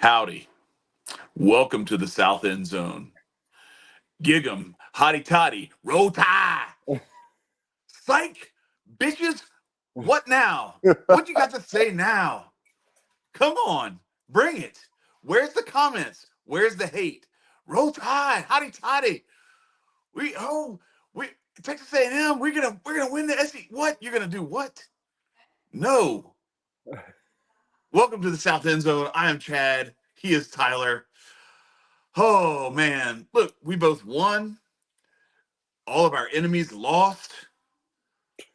Howdy. Welcome to the South End Zone. Gig 'em, hotty toddy, roll tie. Psych, bitches, what now? What you got to say now? Come on, bring it. Where's the comments? Where's the hate? Roll tide, hotty toddy. We Texas A&M. We're gonna win the SEC. What? You're gonna do what? No. Welcome to the South End Zone. I am Chad. He is Tyler. Oh man, look, we both won. All of our enemies lost.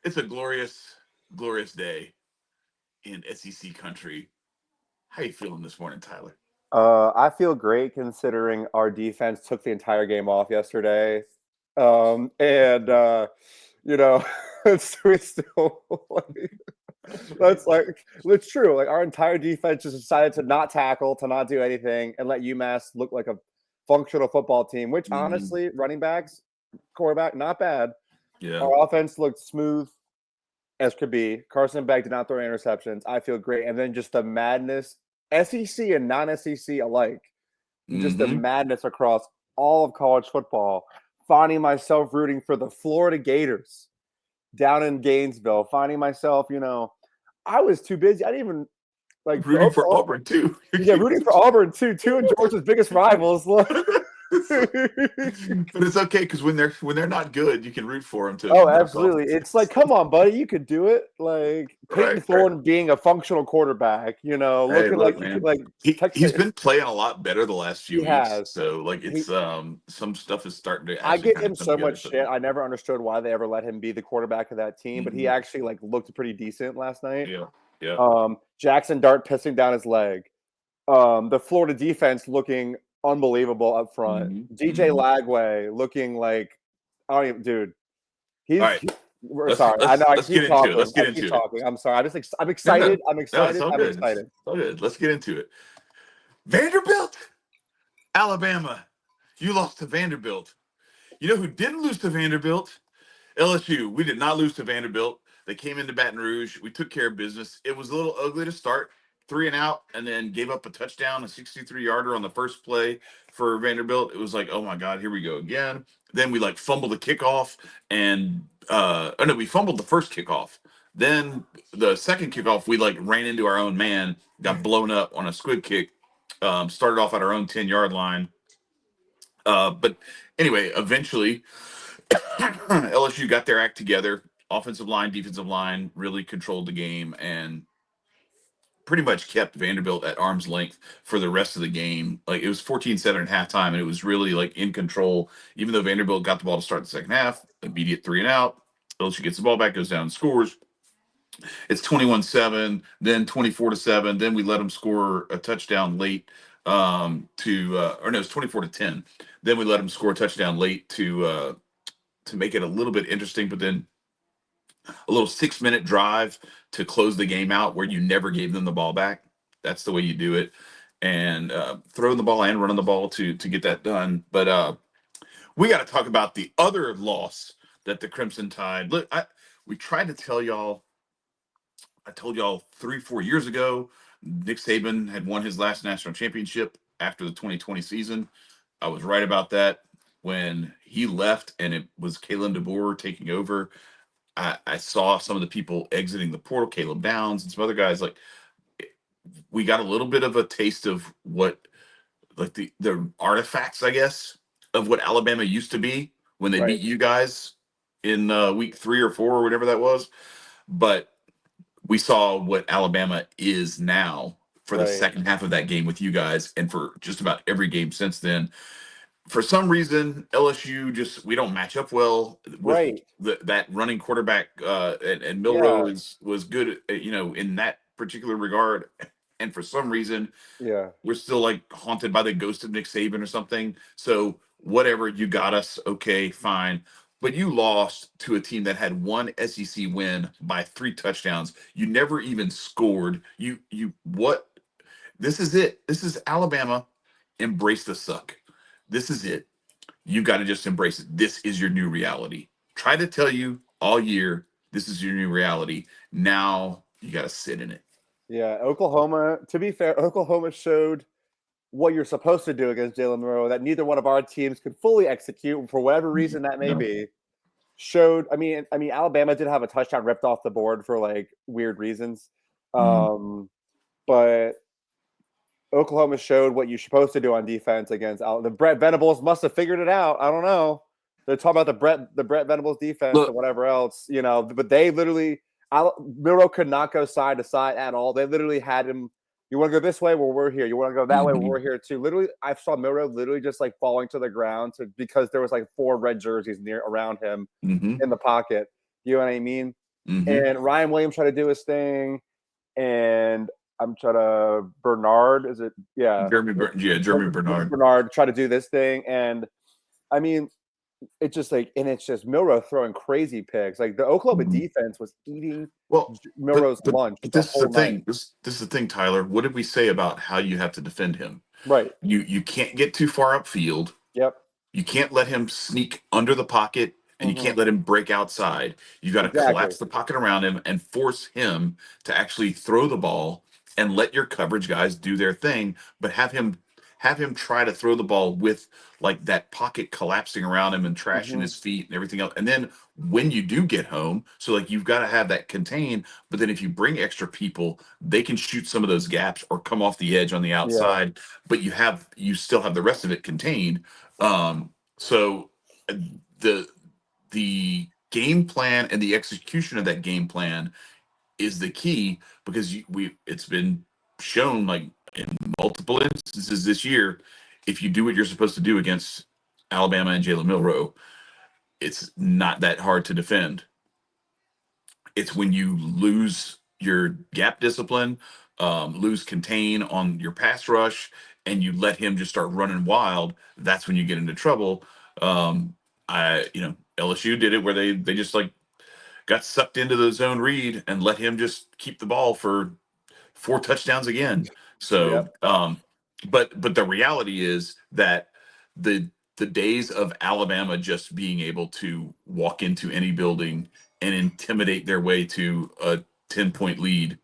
It's a glorious, glorious day in SEC country. How you feeling this morning, Tyler? I feel great considering our defense took the entire game off yesterday. And you know, we still it's true. Like our entire defense just decided to not tackle, to not do anything, and let UMass look like a functional football team. Which honestly, running backs, quarterback, not bad. Yeah. Our offense looked smooth as could be. Carson Beck did not throw interceptions. I feel great. And then just the madness, SEC and non-SEC alike, just the madness across all of college football. Finding myself rooting for the Florida Gators down in Gainesville. Finding myself, I was too busy. I didn't even rooting for Auburn too. Yeah, rooting for Auburn too. Two of Georgia's biggest rivals. But it's okay because when they're not good, you can root for them too. Oh, absolutely. It's like, come on, buddy, you could do it. Like Peyton Thorne being a functional quarterback, looking like man. you could he's been playing a lot better the last few weeks. Has. So it's some stuff is starting to. I give him so much shit. I never understood why they ever let him be the quarterback of that team, but he actually looked pretty decent last night. Yeah. Jackson Dart pissing down his leg. The Florida defense looking unbelievable up front. DJ Lagway looking like dude. He's all right. Sorry. I know I keep talking. Let's get into it. I'm sorry. I'm excited. No, I'm excited. I'm excited. All good. Let's get into it. Vanderbilt, Alabama. You lost to Vanderbilt. You know who didn't lose to Vanderbilt? LSU. We did not lose to Vanderbilt. They came into Baton Rouge. We took care of business. It was a little ugly to start, 3 and out, and then gave up a touchdown, a 63-yarder on the first play for Vanderbilt. It was like, oh my God, here we go again. Then we fumbled the kickoff, and we fumbled the first kickoff. Then the second kickoff, we ran into our own man, got blown up on a squib kick. Started off at our own 10-yard line. But anyway, eventually LSU got their act together. Offensive line, defensive line really controlled the game and pretty much kept Vanderbilt at arm's length for the rest of the game. It was 14-7 at halftime, and it was really in control. Even though Vanderbilt got the ball to start the second half, immediate 3 and out. LSU gets the ball back, goes down and scores. It's 21-7, then 24-7. Then we let them score a touchdown late it's 24-10. Then we let them score a touchdown late to make it a little bit interesting, but then a little 6-minute drive to close the game out where you never gave them the ball back. That's the way you do it. And throwing the ball and running the ball to get that done. But we got to talk about the other loss that the Crimson Tide. Look, we tried to tell y'all. I told y'all 3-4 years ago, Nick Saban had won his last national championship after the 2020 season. I was right about that. When he left and it was Kalen DeBoer taking over, I saw some of the people exiting the portal, Caleb Downs and some other guys. We got a little bit of a taste of what, the artifacts, I guess, of what Alabama used to be when they beat you guys in week 3 or 4 or whatever that was. But we saw what Alabama is now for the second half of that game with you guys, and for just about every game since then. For some reason, LSU we don't match up well with that running quarterback, and Milroe was good, in that particular regard. And for some reason, we're still haunted by the ghost of Nick Saban or something. So whatever, you got us, okay, fine. But you lost to a team that had one SEC win by 3 touchdowns. You never even scored. What? This is it. This is Alabama. Embrace the suck. This is it. You got to just embrace it. This is your new reality. Try to tell you all year, this is your new reality. Now you got to sit in it. Yeah, Oklahoma, to be fair, Oklahoma showed what you're supposed to do against Jalen Monroe that neither one of our teams could fully execute for whatever reason that may be. Showed, I mean, Alabama did have a touchdown ripped off the board for like weird reasons, but Oklahoma showed what you're supposed to do on defense against the Brett Venables must have figured it out. I don't know. They're talking about the Brett Venables defense and whatever else, but they literally Miro could not go side to side at all. They literally had him. You want to go this way? Well, we're here. You want to go that way? Well, we're here too. Literally, I saw Miro literally just like falling to the ground because there was like 4 red jerseys around him in the pocket. You know what I mean? And Ryan Williams tried to do his thing, and I'm trying to Bernard. Is it? Yeah, Jeremy Bernard. Bernard tried to do this thing, and I mean, it's just like, and it's just Milroe throwing crazy picks. Like the Oklahoma defense was eating Milroe's lunch. But this is the thing. This is the thing, Tyler. What did we say about how you have to defend him? Right. You can't get too far upfield. Yep. You can't let him sneak under the pocket, and you can't let him break outside. You got to collapse the pocket around him and force him to actually throw the ball and let your coverage guys do their thing, but have him try to throw the ball with like that pocket collapsing around him and trashing his feet and everything else. And then when you do get home, so like you've got to have that contained, but then if you bring extra people, they can shoot some of those gaps or come off the edge on the outside, but you still have the rest of it contained. So the game plan and the execution of that game plan is the key, because it's been shown like in multiple instances this year, if you do what you're supposed to do against Alabama and Jalen Milroe, it's not that hard to defend. It's when you lose your gap discipline, lose contain on your pass rush, and you let him just start running wild. That's when you get into trouble. LSU did it where they just like got sucked into the zone read and let him just keep the ball for 4 touchdowns again. So, but the reality is that the days of Alabama just being able to walk into any building and intimidate their way to a 10-point lead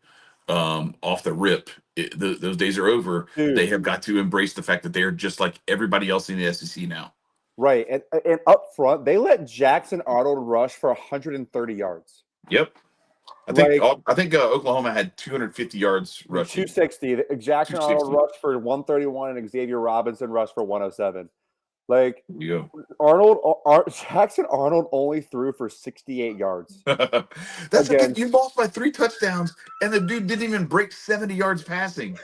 off the rip, those days are over. Dude. They have got to embrace the fact that they are just like everybody else in the SEC now. Right. And up front, they let Jackson Arnold rush for 130 yards. Yep. I think Oklahoma had 250 yards rushing. 260. Jackson Arnold rushed for 131 and Xavier Robinson rushed for 107. Like Jackson Arnold only threw for 68 yards. That's again, you lost by 3 touchdowns, and the dude didn't even break 70 yards passing.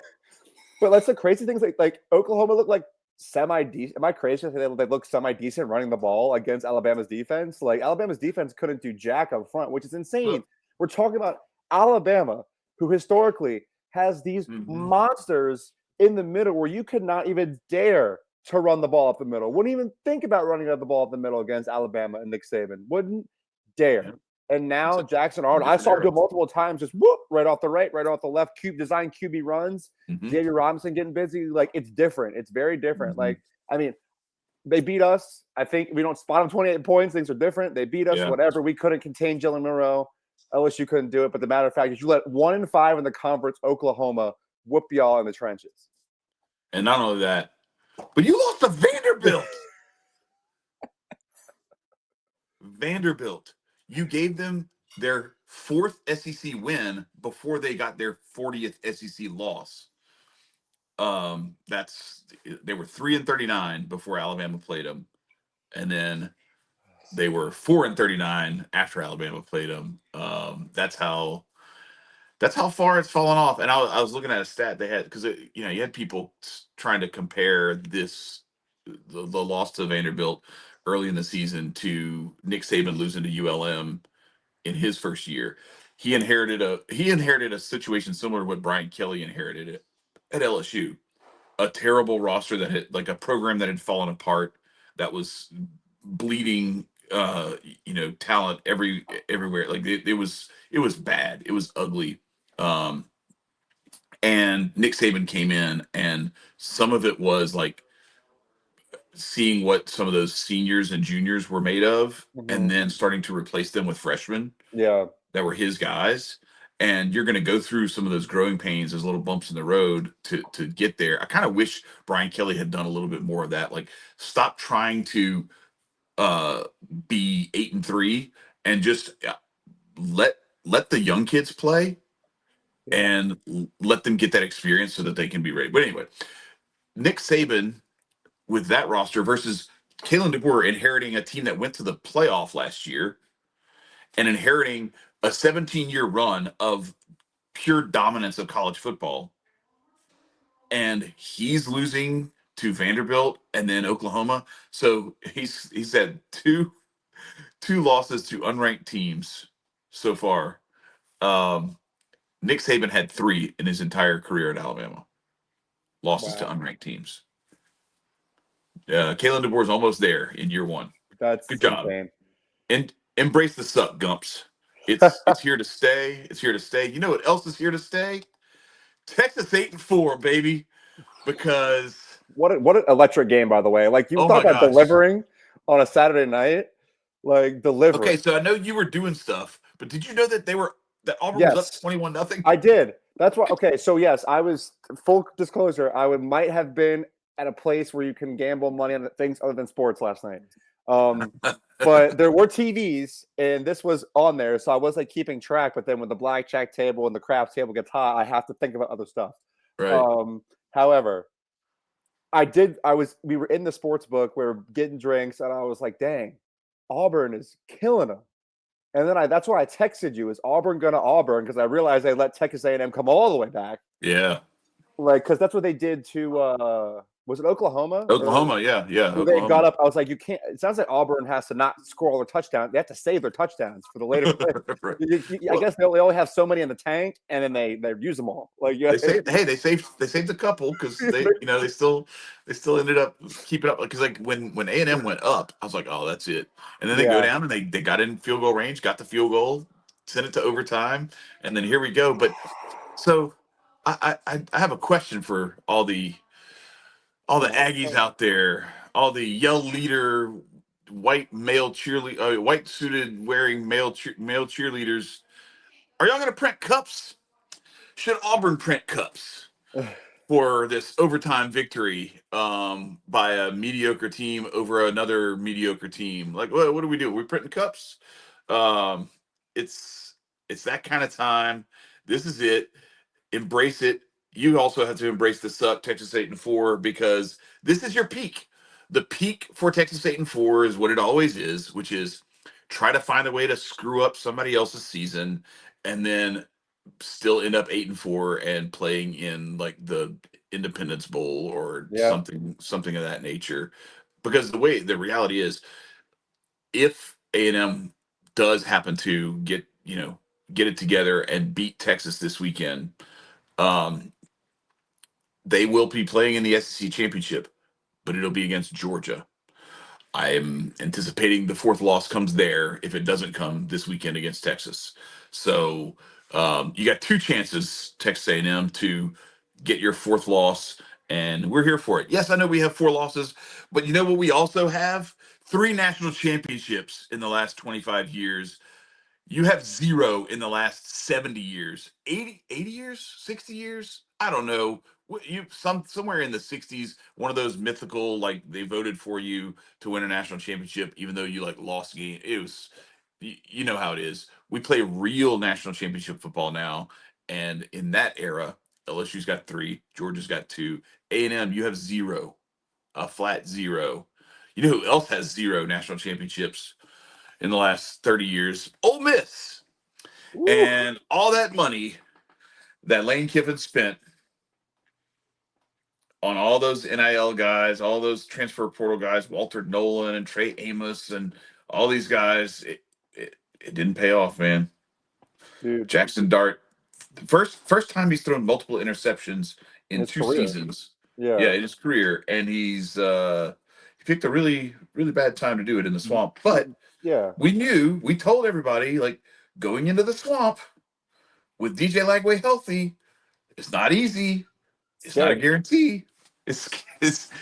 But that's the crazy things. Like Oklahoma looked like semi-decent. Am I crazy to say they look semi-decent running the ball against Alabama's defense? Like Alabama's defense couldn't do jack up front, which is insane. Look. We're talking about Alabama, who historically has these monsters in the middle where you could not even dare to run the ball up the middle. Wouldn't even think about running the ball up the middle against Alabama and Nick Saban. Wouldn't dare. Yeah. And now Jackson Arnold, I saw him do multiple times, just whoop, right off the right, right off the left, design QB runs. Xavier Robinson getting busy. Like, it's different. It's very different. Like, I mean, they beat us. I think we don't spot them 28 points. Things are different. They beat us, whatever. We couldn't contain Jalen Monroe. LSU couldn't do it. But the matter of fact is you let 1-5 in the conference, Oklahoma, whoop y'all in the trenches. And not only that, but you lost to Vanderbilt. Vanderbilt. You gave them their 4th SEC win before they got their 40th SEC loss. They were 3-39 before Alabama played them, and then they were 4-39 after Alabama played them. That's how far it's fallen off. And I was looking at a stat they had, because you had people trying to compare the loss to Vanderbilt early in the season to Nick Saban losing to ULM in his first year. He inherited a situation similar to what Brian Kelly inherited at LSU. A terrible roster that had, like, a program that had fallen apart, that was bleeding talent everywhere. Like it was bad. It was ugly. And Nick Saban came in, and some of it was like seeing what some of those seniors and juniors were made of, and then starting to replace them with freshmen that were his guys. and you're going to go through some of those growing pains, those little bumps in the road to get there. I kind of wish Brian Kelly had done a little bit more of that. Like, stop trying to uh, be 8-3 and just let let the young kids play Yeah. and let them get that experience so that they can be ready. But anyway, Nick Saban with that roster versus Kalen DeBoer inheriting a team that went to the playoff last year and inheriting a 17-year run of pure dominance of college football. And he's losing to Vanderbilt and then Oklahoma. So he's had two losses to unranked teams so far. Nick Saban had three in his entire career at Alabama. Losses to Wow. unranked teams. Kalen DeBoer is almost there in year one. Good That's job. insane. And embrace the suck, Gumps. It's here to stay. It's here to stay. You know what else is here to stay? Texas 8-4, baby. Because What an electric game, by the way. Like, you oh talk my about gosh. delivering on a Saturday night, like delivering. Okay, so I know you were doing stuff, but did you know that Auburn was up Yes, 21-0? I did. That's why. Okay, so yes, I was, full disclosure, might have been at a place where you can gamble money on things other than sports last night. Um, but there were TVs, and this was on there, so I was like keeping track. But then when the blackjack table and the craps table gets hot, I have to think about other stuff. Right. However, we were in the sports book, we were getting drinks, and I was like, dang, Auburn is killing them. And then that's why I texted you, is Auburn gonna Auburn? Because I realized they let Texas A&M come all the way back. Yeah. Like, because that's what they did to, was it Oklahoma? Or Oklahoma, yeah, who they got Oklahoma. up. I was like, you can't. It sounds like Auburn has to not score all their touchdowns. They have to save their touchdowns for the later play. Right. I Well, guess they only have so many in the tank, and then they use them all. Like, yeah, they saved a couple because they still ended up keeping up because like when A&M went up, I was like, oh, that's it. And then they go yeah, down and they got in field goal range, got the field goal, sent it to overtime, and then here we go. But so I have a question for all the yeah. Aggies out there, all the yell leader, white male cheerleader, white suited wearing male cheerleaders. Are y'all gonna print cups? Should Auburn print cups for this overtime victory by a mediocre team over another mediocre team? Like, what do we do? We printing cups? Um, it's it's that kind of time. This is it. Embrace it. You also have to embrace the suck, Texas 8-4, because this is your peak. The peak for Texas 8-4 is what it always is, which is try to find a way to screw up somebody else's season and then still end up 8-4 and playing in like the Independence Bowl or Yep. something of that nature. Because the reality is, if A&M does happen to get it together and beat Texas this weekend, um, they will be playing in the SEC championship, but it'll be against Georgia. I am anticipating the fourth loss comes there if it doesn't come this weekend against Texas. So you got two chances, Texas A&M, to get your fourth loss, and we're here for it. Yes, I know we have four losses, but you know what? We also have three national championships in the last 25 years. You have zero in the last 70 years, 80 years, 60 years. I don't know. You somewhere in the 60s, one of those mythical, like they voted for you to win a national championship, even though you like lost game. It was, you know how it is. We play real national championship football now, and in that era, LSU's got three, Georgia's got two, A&M you have zero, a flat zero. You know who else has zero national championships in the last 30 years? Ole Miss. Ooh, And all that money that Lane Kiffin spent on all those NIL guys, all those transfer portal guys, Walter Nolan and Trey Amos and all these guys, it didn't pay off, man. dude, Jackson Dart, first time he's thrown multiple interceptions in in his two career. seasons. Yeah, Yeah. in his career. And he picked a really, really bad time to do it in the swamp. But Yeah. we told everybody, like, going into the swamp with DJ Lagway healthy, it's not easy. It's not a Scary. guarantee. This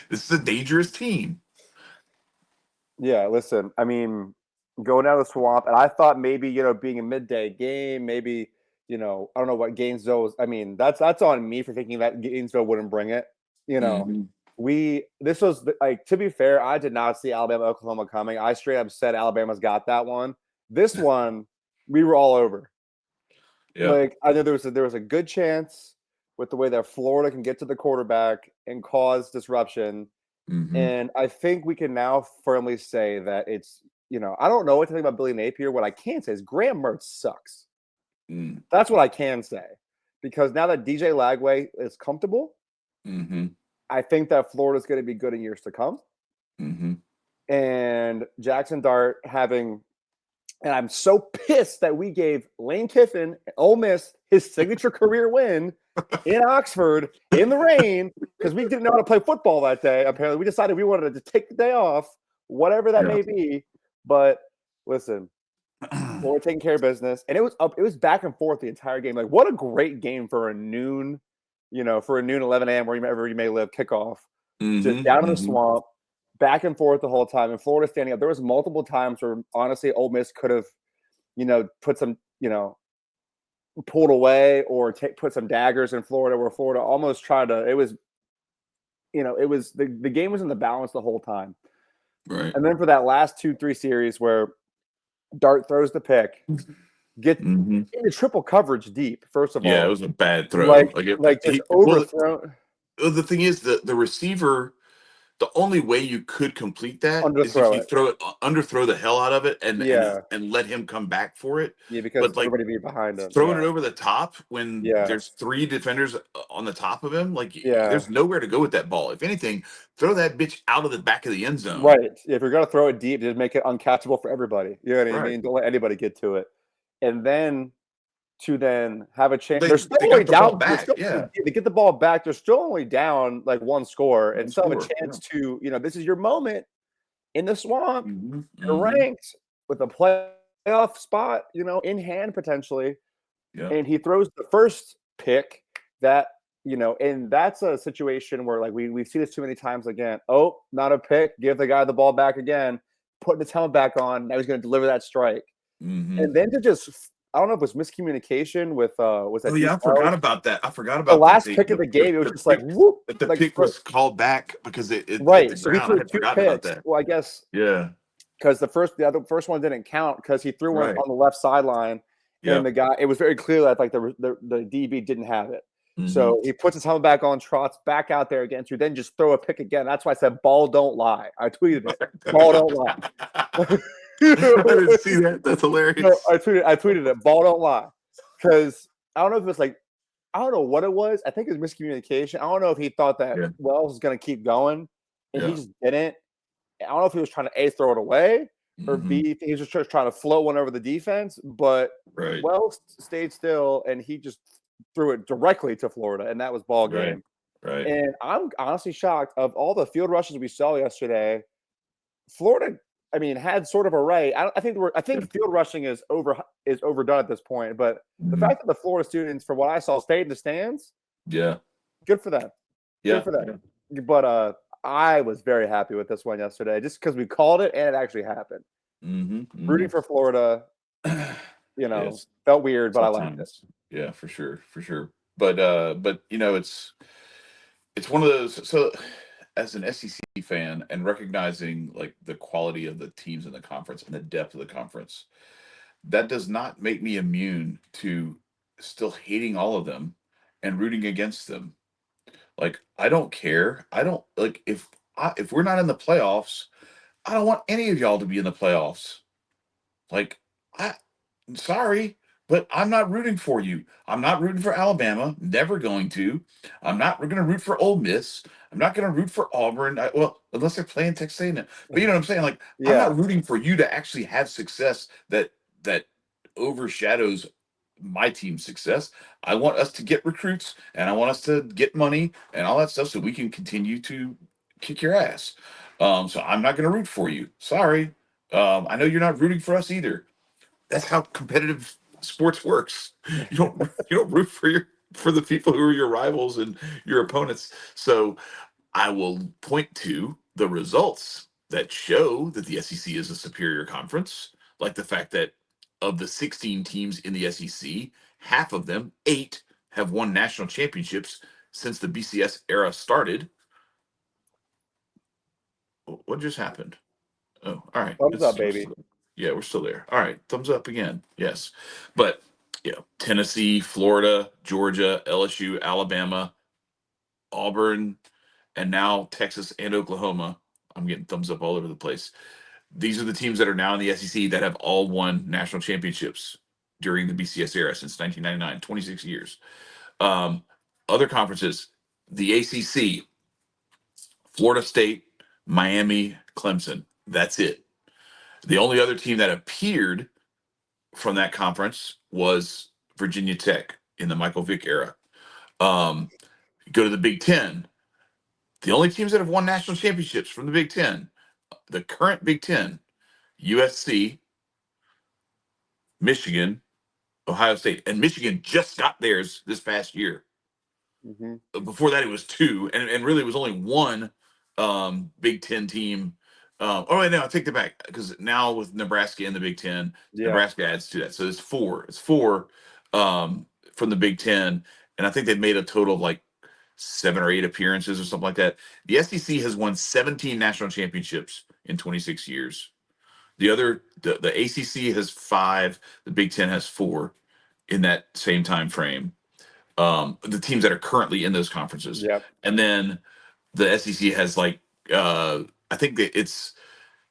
is a dangerous team. Yeah, listen, I mean, going down the swamp, and I thought maybe, being a midday game, maybe, I don't know what Gainesville was. I mean, that's on me for thinking that Gainesville wouldn't bring it. Mhm. This was like, to be fair, I did not see Alabama Oklahoma coming. I straight up said Alabama's got that one. This one, we were all over. Yeah. Like, I know there was a good chance with the way that Florida can get to the quarterback and cause disruption. Mhm. And I think we can now firmly say that I don't know what to think about Billy Napier. What I can say is Graham Mertz sucks. Mm. That's what I can say. Because now that DJ Lagway is comfortable, Mhm. I think that Florida's going to be good in years to come. Mhm. And Jackson Dart and I'm so pissed that we gave Lane Kiffin, Ole Miss, his signature career win in Oxford in the rain because we didn't know how to play football that day. Apparently, we decided we wanted to take the day off, whatever that Yeah. may be. But listen, we're taking care of business, and it was up. It was back and forth the entire game. Like, what a great game for a noon, for a noon 11 a.m. wherever you may live kickoff. Just Mhm. down in the Mhm. swamp, back and forth the whole time, and Florida standing up. There was multiple times where honestly, Ole Miss could have, put some, pulled away or put some daggers in Florida, where Florida almost tried to. The game was in the balance the whole time, Right. and then for that last 2-3 series where Dart throws the pick, get Mhm. into triple coverage deep. First of Yeah, it all, was a bad throw. like Like just well, overthrown the thing is the receiver. The only way you could complete that is if underthrow you it. throw it underthrow the hell out of it Yeah, and let him come back for it. yeah, because But like everybody be behind him. throwing Yeah, it over the top when yeah, there's three defenders on the top of him, like yeah. there's nowhere to go with that ball. If anything, throw that bitch out of the back of the end zone. Right. If you're gonna throw it deep, just make it uncatchable for everybody. You know what I Right. mean? Don't let anybody get to it. And then have a chance. They're still They only got the ball down. back. Yeah. They get the ball back. They're still only down like one score, and One still have a score. Yeah. chance to. This is your moment in the swamp. Hmm. You're Hmm. ranked with a playoff spot, in hand potentially. Yeah. And he throws the first pick that, and that's a situation where like we see this too many times again. Oh, not a pick. Give the guy the ball back again. Put the helmet back on. Now he's going to deliver that strike. Hmm. And then to just, I don't know if it was miscommunication with was Oh that yeah, Deuce I forgot Wells. about that. I forgot The about that. last pick of the game, it was just like whoop, The like pick was called back because it hit the right. So he ground. I threw had two forgotten about picks. that. Well, I guess Yeah. because the first one didn't count because he threw one Right. on the left sideline, and Yeah. the guy, it was very clear that like the DB didn't have it. Hmm. So he puts his helmet back on, trots back out there again to then just throw a pick again. That's why I said ball don't lie. I tweeted it. Ball don't lie. I didn't see that. That's No, hilarious. I tweeted it. Ball don't lie. Because I don't know if it was like, I don't know what it was. I think it was miscommunication. I don't know if he thought that Yeah. Wells was going to keep going and he Yeah. just didn't. I don't know if he was trying to A, throw it away, or Hmm. B, he was just trying to float one over the defense. But Right. Wells stayed still and he just threw it directly to Florida, and that was ball Right. game. Right. And I'm honestly shocked of all the field rushes we saw yesterday. Florida, I mean, had sort of a right. I Yeah. think field rushing is overdone at this point. But the Mhm. fact that the Florida students, from what I saw, stayed in the stands, Yeah. good for them. Good Yeah. for them. Yeah. But I was very happy with this one yesterday, just because we called it and it actually happened. Hmm. Rooting Hmm. for Florida, Yes. felt weird, but I liked it. Sometimes. Yeah, for sure. For sure. But it's one of those. So as an SEC fan and recognizing like the quality of the teams in the conference and the depth of the conference, that does not make me immune to still hating all of them and rooting against them. Like I don't care. I don't like if we're not in the playoffs, I don't want any of y'all to be in the playoffs. Like I sorry, but I'm not rooting for you. I'm not rooting for Alabama. Never going to. I'm not going to root for Ole Miss. I'm not going to root for Auburn. Well, unless they're playing Texas A&M. But you know what I'm saying? Like I'm Yeah, not rooting for you to actually have success that overshadows my team's success. I want us to get recruits and I want us to get money and all that stuff so we can continue to kick your ass. So I'm not going to root for you. Sorry. I know you're not rooting for us either. That's how competitive sports works. You don't root for the people who are your rivals and your opponents. So I will point to the results that show that the SEC is a superior conference, like the fact that of the 16 teams in the SEC, half of them, 8, have won national championships since the BCS era started. What just happened? Oh, all right. Thumbs up, baby. Yeah, we're still there. All right, thumbs up again. Yes, but Tennessee, Florida, Georgia, LSU, Alabama, Auburn, and now Texas and Oklahoma. I'm getting thumbs up all over the place. These are the teams that are now in the SEC that have all won national championships during the BCS era since 1999, 26 years. Um, Other conferences, the ACC, Florida State, Miami, Clemson. That's it. The only other team that appeared from that conference was Virginia Tech in the Michael Vick era. Go to the Big Ten. The only teams that have won national championships from the Big Ten, the current Big Ten, USC, Michigan, Ohio State, and Michigan just got theirs this past year. Mm-hmm. Before that, it was 2, and really it was only one Big Ten team. Oh, wait, no, I take that back because now with Nebraska in the Big Ten, Nebraska adds to that, so it's 4. It's 4 from the Big Ten, and I think they've made a total of like 7 or 8 appearances or something like that. The SEC has won 17 national championships in 26 years. The ACC has 5, the Big Ten has 4 in that same time frame. The teams that are currently in those conferences. Yep. And then the SEC has like I think that it's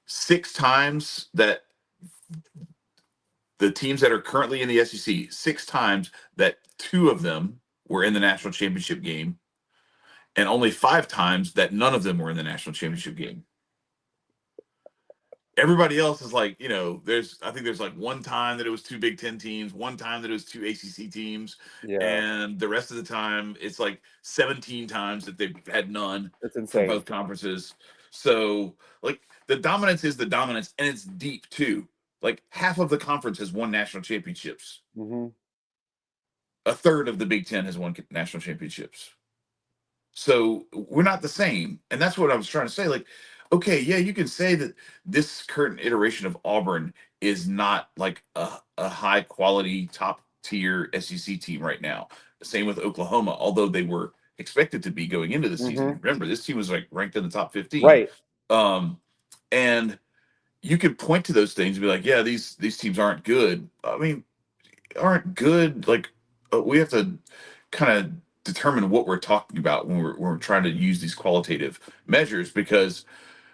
6 times that the teams that are currently in the SEC, 6 times that 2 of them were in the national championship game, and only 5 times that none of them were in the national championship game. Everybody else is like, I think there's like 1 time that it was 2 Big Ten teams, 1 time that it was 2 ACC teams, and the rest of the time it's like 17 times that they've had none. It's insane from both conferences. So like the dominance is the dominance, and it's deep too. Like half of the conference has won national championships. Mm-hmm. A third of the Big Ten has won national championships. So we're not the same. And that's what I was trying to say. Like, okay, yeah, you can say that this current iteration of Auburn is not like a high quality top tier SEC team right now. Same with Oklahoma, although they were expected to be going into the season. Remember, this team was like ranked in the top 15. Right. And you could point to those things and be like, yeah, these teams aren't good. I mean, aren't good. Like, we have to kind of determine what we're talking about when we're trying to use these qualitative measures, because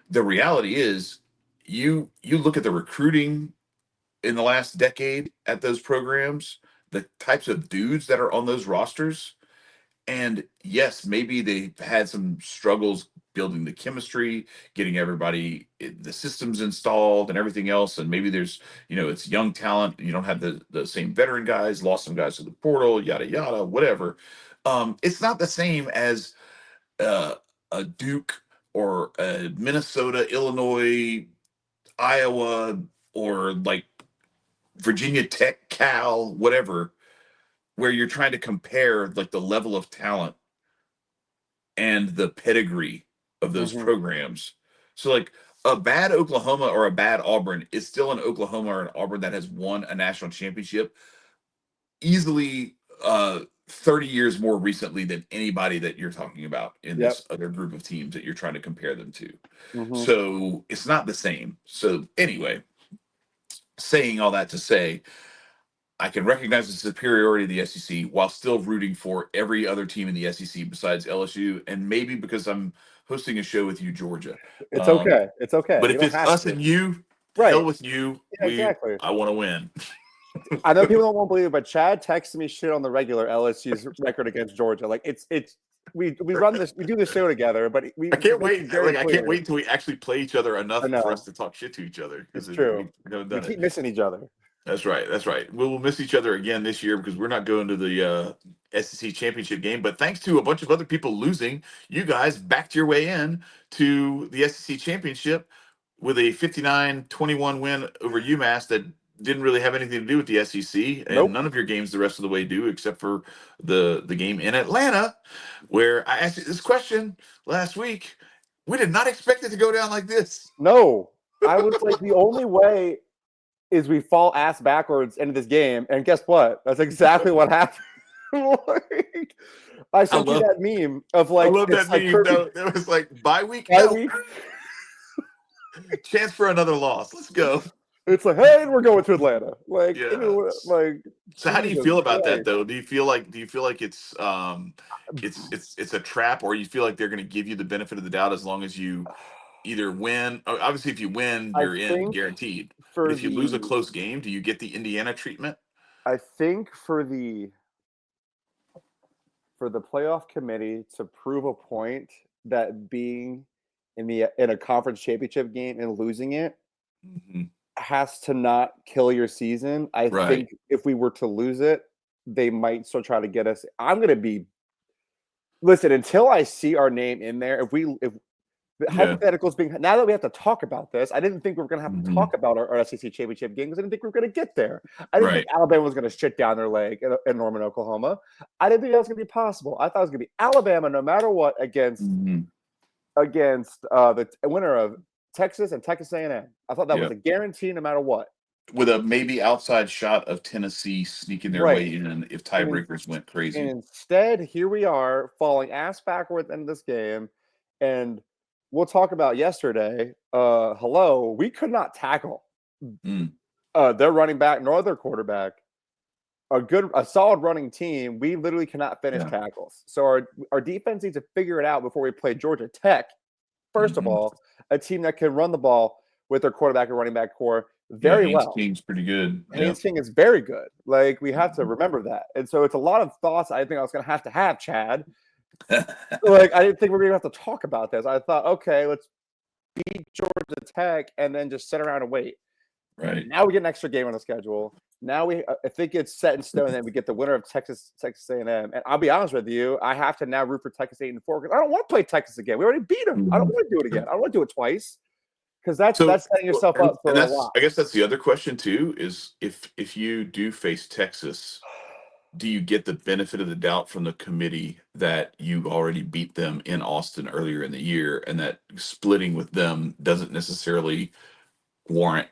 the reality is you look at the recruiting in the last decade at those programs, the types of dudes that are on those rosters, and yes, maybe they've had some struggles building the chemistry, getting everybody the systems installed and everything else, and maybe there's it's young talent, you don't have the same veteran guys, lost some guys to the portal, yada yada, whatever. It's not the same as a Duke or a Minnesota, Illinois, Iowa, or like Virginia Tech, Cal, whatever, where you're trying to compare like the level of talent and the pedigree of those programs. So like a bad Oklahoma or a bad Auburn is still an Oklahoma or an Auburn that has won a national championship easily 30 years more recently than anybody that you're talking about in this other group of teams that you're trying to compare them to. So it's not the same. So anyway, saying all that to say, I can recognize the superiority of the SEC while still rooting for every other team in the SEC besides LSU, and maybe because I'm hosting a show with you, Georgia. It's okay. It's okay. But if it's us and you, hell with you. Yeah, exactly. I want to win. I know people don't want to believe it, but Chad texted me shit on the regular LSU's record against Georgia. Like we run this, we do the show together, but I can't wait. I can't wait until we actually play each other enough for us to talk shit to each other. It's true. We keep missing each other. That's right. That's right. We will miss each other again this year because we're not going to the SEC championship game. But thanks to a bunch of other people losing, you guys backed your way in to the SEC championship with a 59-21 win over UMass that didn't really have anything to do with the SEC, and none of your games the rest of the way do, except for the game in Atlanta, where I asked you this question last week. We did not expect it to go down like this. No, I was like, the only way is we fall ass backwards into this game, and guess what? That's exactly what happened. Like, I sent you that meme of I like love it's that like meme. Kirby No, it was like bye week. bye No, week. chance for another loss. Let's go. It's like, hey, we're going to Atlanta. Like, Yeah. like So how do you Jesus feel about that Christ. though? Do you feel like it's a trap, or you feel like they're going to give you the benefit of the doubt as long as you either win? Obviously, if you win, I you're in think guaranteed. But for if you lose a the close game, do you get the Indiana treatment? I think for the playoff committee to prove a point that being in a conference championship game and losing it Hmm. has to not kill your season. I Right. think if we were to lose it, they might still try to get us. I'm going to be listen until I see our name in there. If Yeah. hypotheticals being now that we have to talk about this, I didn't think we were going to have to Hmm. talk about our SEC championship game because I didn't think we were going to get there. I didn't think Right. Alabama was going to shit down their leg in Norman, Oklahoma. I didn't think that was going to be possible. I thought it was going to be Alabama no matter what Hmm. against the winner of Texas and Texas A&M. I thought that was Yeah. a guarantee no matter what. With a maybe outside shot of Tennessee sneaking their Right. way in if And in, tiebreakers went and crazy. instead, here we are falling ass backwards into this game. And we'll talk about yesterday. Hello, we could not tackle Mm. their running back nor their quarterback. A solid running team. We literally cannot finish Yeah. tackles. So our defense needs to figure it out before we play Georgia Tech. First of Hmm. all, a team that can run the ball with their quarterback and running back core Yeah. very Haynes well. King's pretty good. Yeah. Haynes King is very good. Like we have to remember that. And so it's a lot of thoughts I think I was going to have, Chad. Like I didn't think we were going to have to talk about this. I thought, okay, let's beat Georgia Tech and then just sit around and wait. Right. Now we get an extra game on the schedule. Now I think it's set in stone that we get the winner of Texas A&M. And I'll be honest with you, I have to now root for Texas 8-4 because I don't want to play Texas again. We already beat them. I don't Mhm. want to do it again. I don't want to do it twice because So, that's setting yourself and, up and for a that's lot. I guess that's the other question too, is if you do face Texas, do you get the benefit of the doubt from the committee that you already beat them in Austin earlier in the year, and that splitting with them doesn't necessarily warrant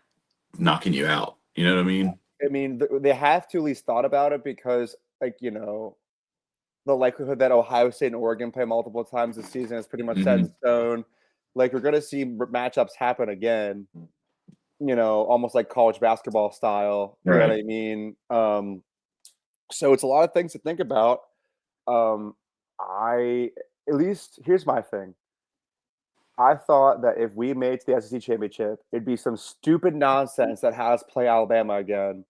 knocking you out? You know what I mean? I mean, they have to at least thought about it because, like, the likelihood that Ohio State and Oregon play multiple times this season is pretty much set in Hmm. stone. Like, we're going to see matchups happen again, almost like college basketball style. You know what Right. I mean? So it's a lot of things to think about. Um, at least, here's my thing. I thought that if we made it to the SEC championship, it'd be some stupid nonsense that has play Alabama again,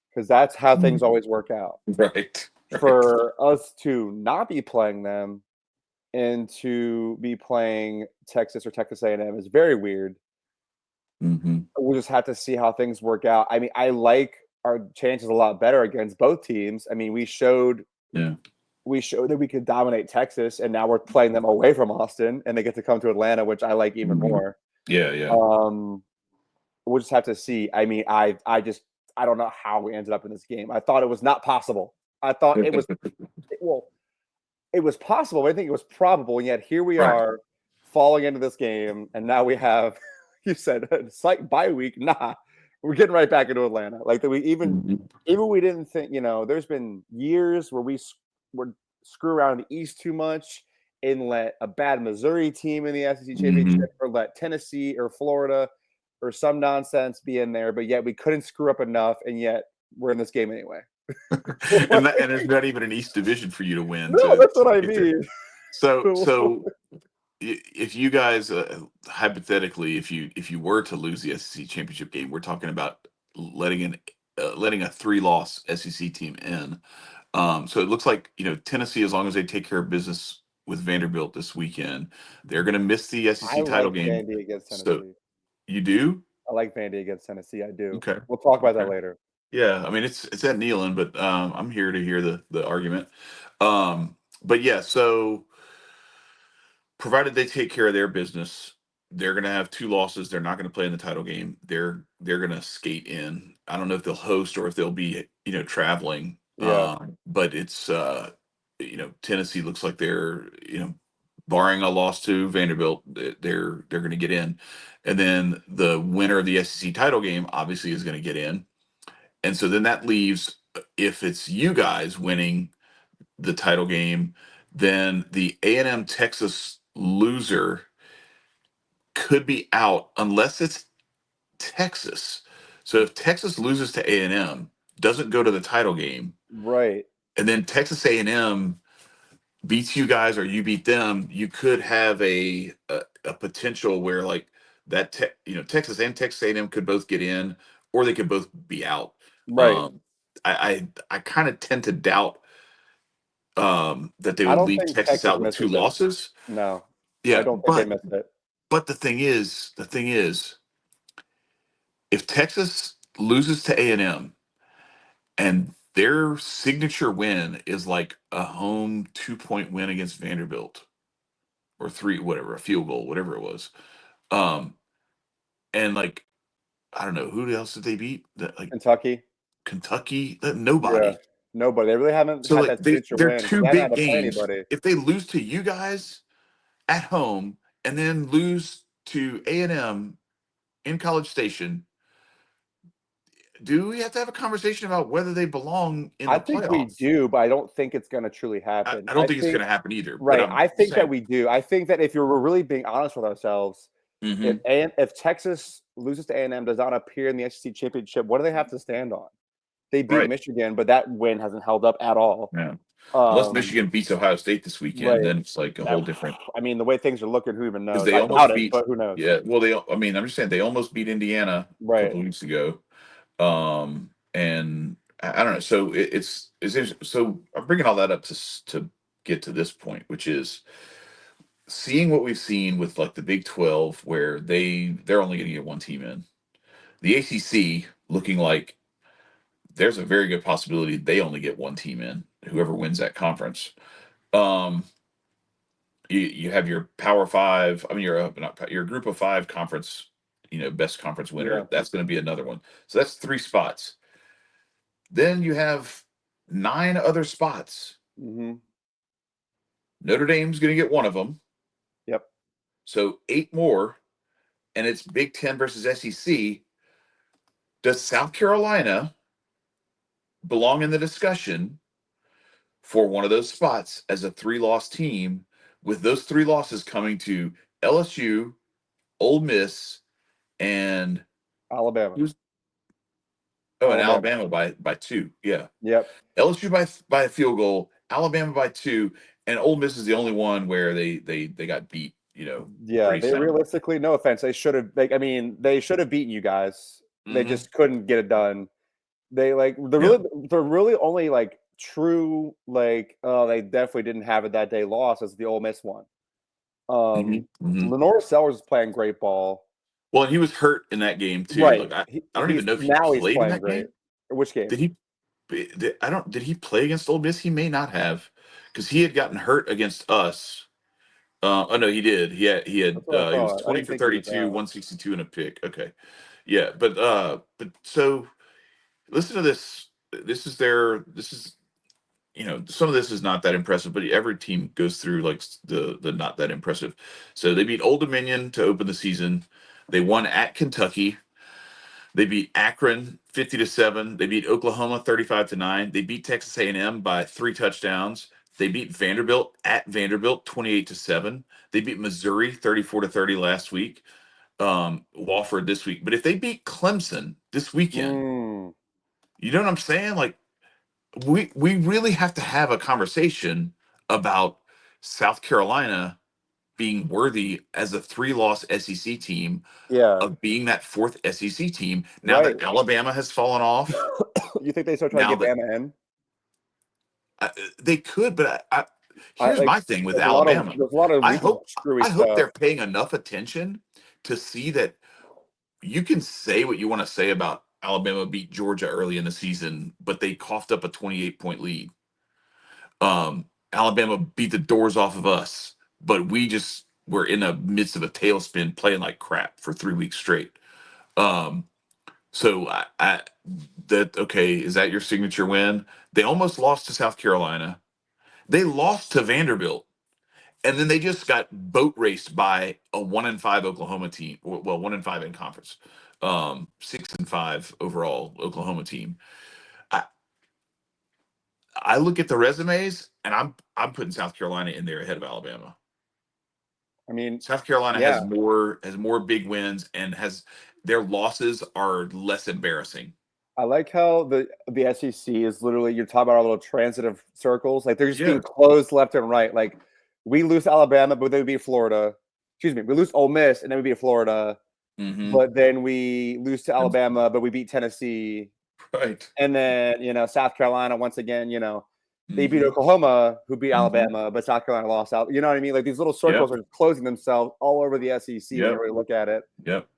because that's how things Mhm. always work out. Right. Right. For us to not be playing them and to be playing Texas or Texas A&M is very weird. Hmm. We'll just have to see how things work out. I mean, I like our chances a lot better against both teams. I mean, Yeah. we showed that we could dominate Texas, and now we're playing them away from Austin, and they get to come to Atlanta, which I like even Hmm. more. Yeah. Yeah. Um, we'll just have to see. I mean, I don't know how we ended up in this game. I thought it was not possible. I thought it was well, it was possible. But I think it was probable, and yet here we Right. are falling into this game, and now we have, you said, it's like bye week. Nah, we're getting right back into Atlanta. Like that, Mhm. even we didn't think. There's been years where were screw around in the East too much and let a bad Missouri team in the SEC championship, Mhm. or let Tennessee or Florida or some nonsense be in there, but yet we couldn't screw up enough, and yet we're in this game anyway. And there's not even an East Division for you to win No, that's what to I get there. mean. So if you guys hypothetically, if you were to lose the SEC championship game, we're talking about letting a 3-loss SEC team in. So it looks like Tennessee, as long as they take care of business with Vanderbilt this weekend, they're going to miss the I SEC title like game. Vandy against So Tennessee. you do? I like Vandy against Tennessee. I do. Okay. We'll talk about that Okay. later. Yeah, I mean it's at Neyland, but I'm here to hear the argument. But yeah, so provided they take care of their business, they're going to have 2 losses. They're not going to play in the title game. They're going to skate in. I don't know if they'll host or if they'll be traveling. Yeah. But it's Tennessee looks like they're barring a loss to Vanderbilt, they're going to get in, and then the winner of the SEC title game obviously is going to get in, and so then that leaves, if it's you guys winning the title game, then the A&M Texas loser could be out unless it's Texas. So if Texas loses to A&M, doesn't go to the title game, Right. and then Texas A&M beats you guys or you beat them, you could have a potential where like Texas and Texas A&M could both get in, or they could both be out. Right. I kind of tend to doubt that they I would don't leave think Texas Texas out with two misses it. losses. No, I Yeah, don't think they but missed it. the thing is, if Texas loses to A&M and their signature win is like a home 2-point win against Vanderbilt, or three, whatever, a field goal, whatever it was. Um, and like, I don't know, who else did they beat? Like Kentucky. Kentucky? Yeah. Nobody. Nobody. They really haven't So had like that signature they're win because two they haven't had big to play games. anybody. If they lose to you guys at home and then lose to A&M in College Station, do we have to have a conversation about whether they belong in I the think we playoffs? do, but I don't think it's going to truly I, happen. I don't I think it's going think, to happen either, but right. I'm I think that saying. we do. I think that if you're really being honest with ourselves, Hmm. if Texas loses to A&M, does not appear in the SEC championship, what do they have to stand on? They beat Right. Michigan, but that win hasn't held up at all. Yeah. Unless Um, Michigan beats Ohio State this weekend, right. then it's like a That, whole different. I mean, the way things are looking, who even Because knows? they I doubt almost it, beat. but who knows? Yeah, well, I mean, I'm just saying they almost beat Indiana a Right. couple of weeks ago. And I don't know. So so I'm bringing all that up to get to this point, which is seeing what we've seen with like the Big 12, where they're only going to get one team in. The ACC looking like there's a very good possibility they only get one team in, whoever wins that conference. Um, you have your Power Five. I mean, your Group of Five conference. Best conference Yeah. winner. That's going to be another one. So that's three spots. Then you have nine other spots. Hmm. Notre Dame's going to get one of them. Yep. So eight more, and it's Big Ten versus SEC. Does South Carolina belong in the discussion for one of those spots as a three-loss team, with those three losses coming to LSU, Ole Miss, and Alabama. who's and Alabama. Alabama by two. Yeah. Yep. LSU by a field goal, Alabama by two, and Ole Miss is the only one where they got beat, Yeah. pretty They soundly. realistically, no offense, they should have. I mean, they should have beaten you guys. They Hmm. just couldn't get it done. They like Yeah. the really only like true like they definitely didn't have it that day loss as the Ole Miss one. Hmm. Hmm. Lenore Sellers is playing great ball. Well, and he was hurt in that game too. Right. Like I don't even He's know if he now he's played in playing that great. game. Which game? Did he? I don't. Did he play against Ole Miss? He may not have, because he had gotten hurt against us. Oh no, he did. That's what I He was thought. I 20 didn't for think he was 32, out. 162 and a pick. Okay, yeah, but so listen to this. This is some of this is not that impressive, but every team goes through like the not that impressive. So they beat Old Dominion to open the season. They won at Kentucky. They beat Akron 50-7. They beat Oklahoma 35-9. They beat Texas A&M by 3 touchdowns. They beat Vanderbilt at Vanderbilt 28-7. They beat Missouri 34-30 last week. Wofford this week. But if they beat Clemson this weekend, Mm, you know what I'm saying? Like we really have to have a conversation about South Carolina being worthy as a three-loss SEC team, yeah. of being that fourth SEC team. Now Right. that Alabama has fallen off, You think they start trying to now get that Bama in? they could, but I here's like. my thing with Alabama. There's a lot of I legal hope screwy I hope stuff. they're paying enough attention to see that you can say what you want to say about Alabama beat Georgia early in the season, but they coughed up a 28-point lead. Alabama beat the doors off of us, but we just were in the midst of a tailspin playing like crap for 3 weeks straight. Um, So okay, is that your signature win? They almost lost to South Carolina. They lost to Vanderbilt, And then they just got boat raced by a 1-5 Oklahoma team. Well, 1-5 in conference, 6-5 overall Oklahoma team. I I look at the resumes, and I'm putting South Carolina in there ahead of Alabama. I mean, South Carolina yeah, has more big wins, and has their losses are less embarrassing. I like how the SEC is literally, you're talking about our little transitive circles. Like they're just Yeah. being closed left and right. Like we lose to Alabama, but then we beat Florida. Excuse me, we lose Ole Miss and then we beat Florida. Mm-hmm. But then we lose to Alabama, but we beat Tennessee. Right. And then, South Carolina, once again, they beat Mm-hmm. Oklahoma, who beat Mm-hmm. Alabama, but South Carolina lost out. You know what I mean? Like these little Yep. circles are closing themselves all over the SEC when you Yep. really look at it. Yep.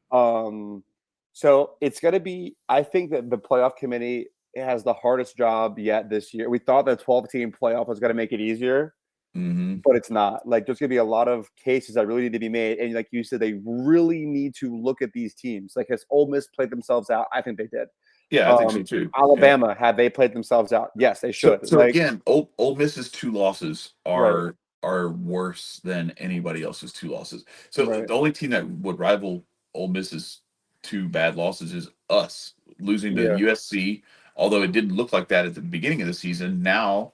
So it's going to be, I think that the playoff committee has the hardest job yet this year. We thought the 12-team playoff was going to make it easier, Mm-hmm. but it's not. Like there's going to be a lot of cases that really need to be made. And like you said, they really need to look at these teams. Like has Ole Miss played themselves out? I think they did. Yeah, I think so too. Yeah. Alabama, have they played themselves out? Yes, they So should. so Like, again, Ole Miss's 2 losses right, are worse than anybody else's 2 losses. So right, the only team that would rival Ole Miss's 2 bad losses is us losing to yeah, USC. Although it didn't look like that at the beginning of the season, now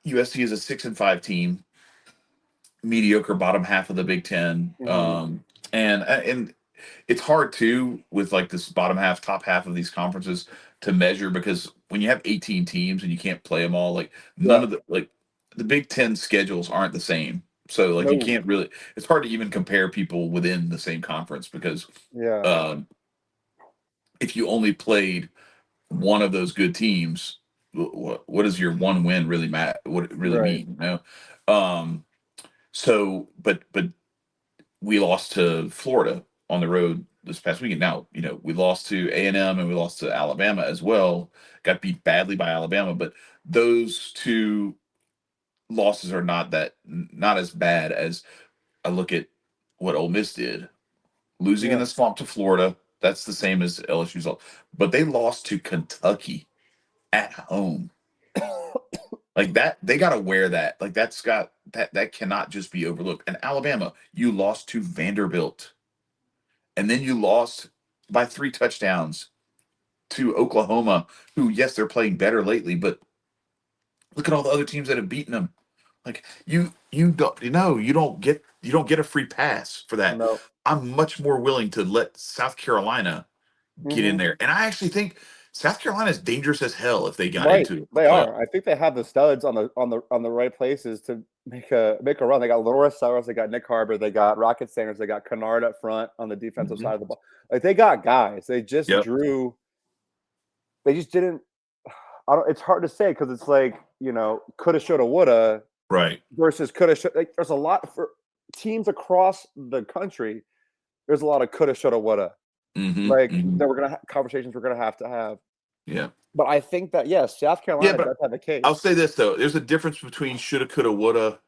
USC is a 6-5 team, mediocre bottom half of the Big Ten. hmm, And it's hard too with like this bottom half, top half of these conferences to measure, because when you have 18 teams and you can't play them all, like yeah, none of the Big Ten schedules aren't the same. So like you no, can't really, it's hard to even compare people within the same conference, because yeah, um, if you only played one of those good teams, what does your one win really matter? What it really right, mean? Um, so, but we lost to Florida on the road this past weekend. Now, we lost to A&M and we lost to Alabama as well. Got beat badly by Alabama, but those 2 losses are not as bad as I look at what Ole Miss did. Losing in yeah, the swamp to Florida, that's the same as LSU's loss. But they lost to Kentucky at home. Like that, they got to wear that. Like that cannot just be overlooked. And Alabama, you lost to Vanderbilt, and then you lost by 3 touchdowns to Oklahoma, who, yes, they're playing better lately, but look at all the other teams that have beaten them. Like you don't get a free pass for that. no, I'm much more willing to let South Carolina get in hmm, there, and I actually think South Carolina is dangerous as hell if they got right. into the They playoff. are. I think they have the studs on the right places to make a run. They got Laura Sellers, they got Nick Harbor, they got Rocket Sanders, they got Kennard up front on the defensive Hmm. side of the ball. Like they got guys. Yep. They just didn't. I don't. It's hard to say because it's like coulda, shoulda, woulda Right. versus coulda. Like, there's a lot for teams across the country. There's a lot of coulda, shoulda, woulda. Hmm. Like Hmm. that we're gonna conversations we're gonna have to have. Yeah. But I think that yes, South Yeah, Carolina but does have a I'll case. say this though: there's a difference between shoulda, coulda, woulda,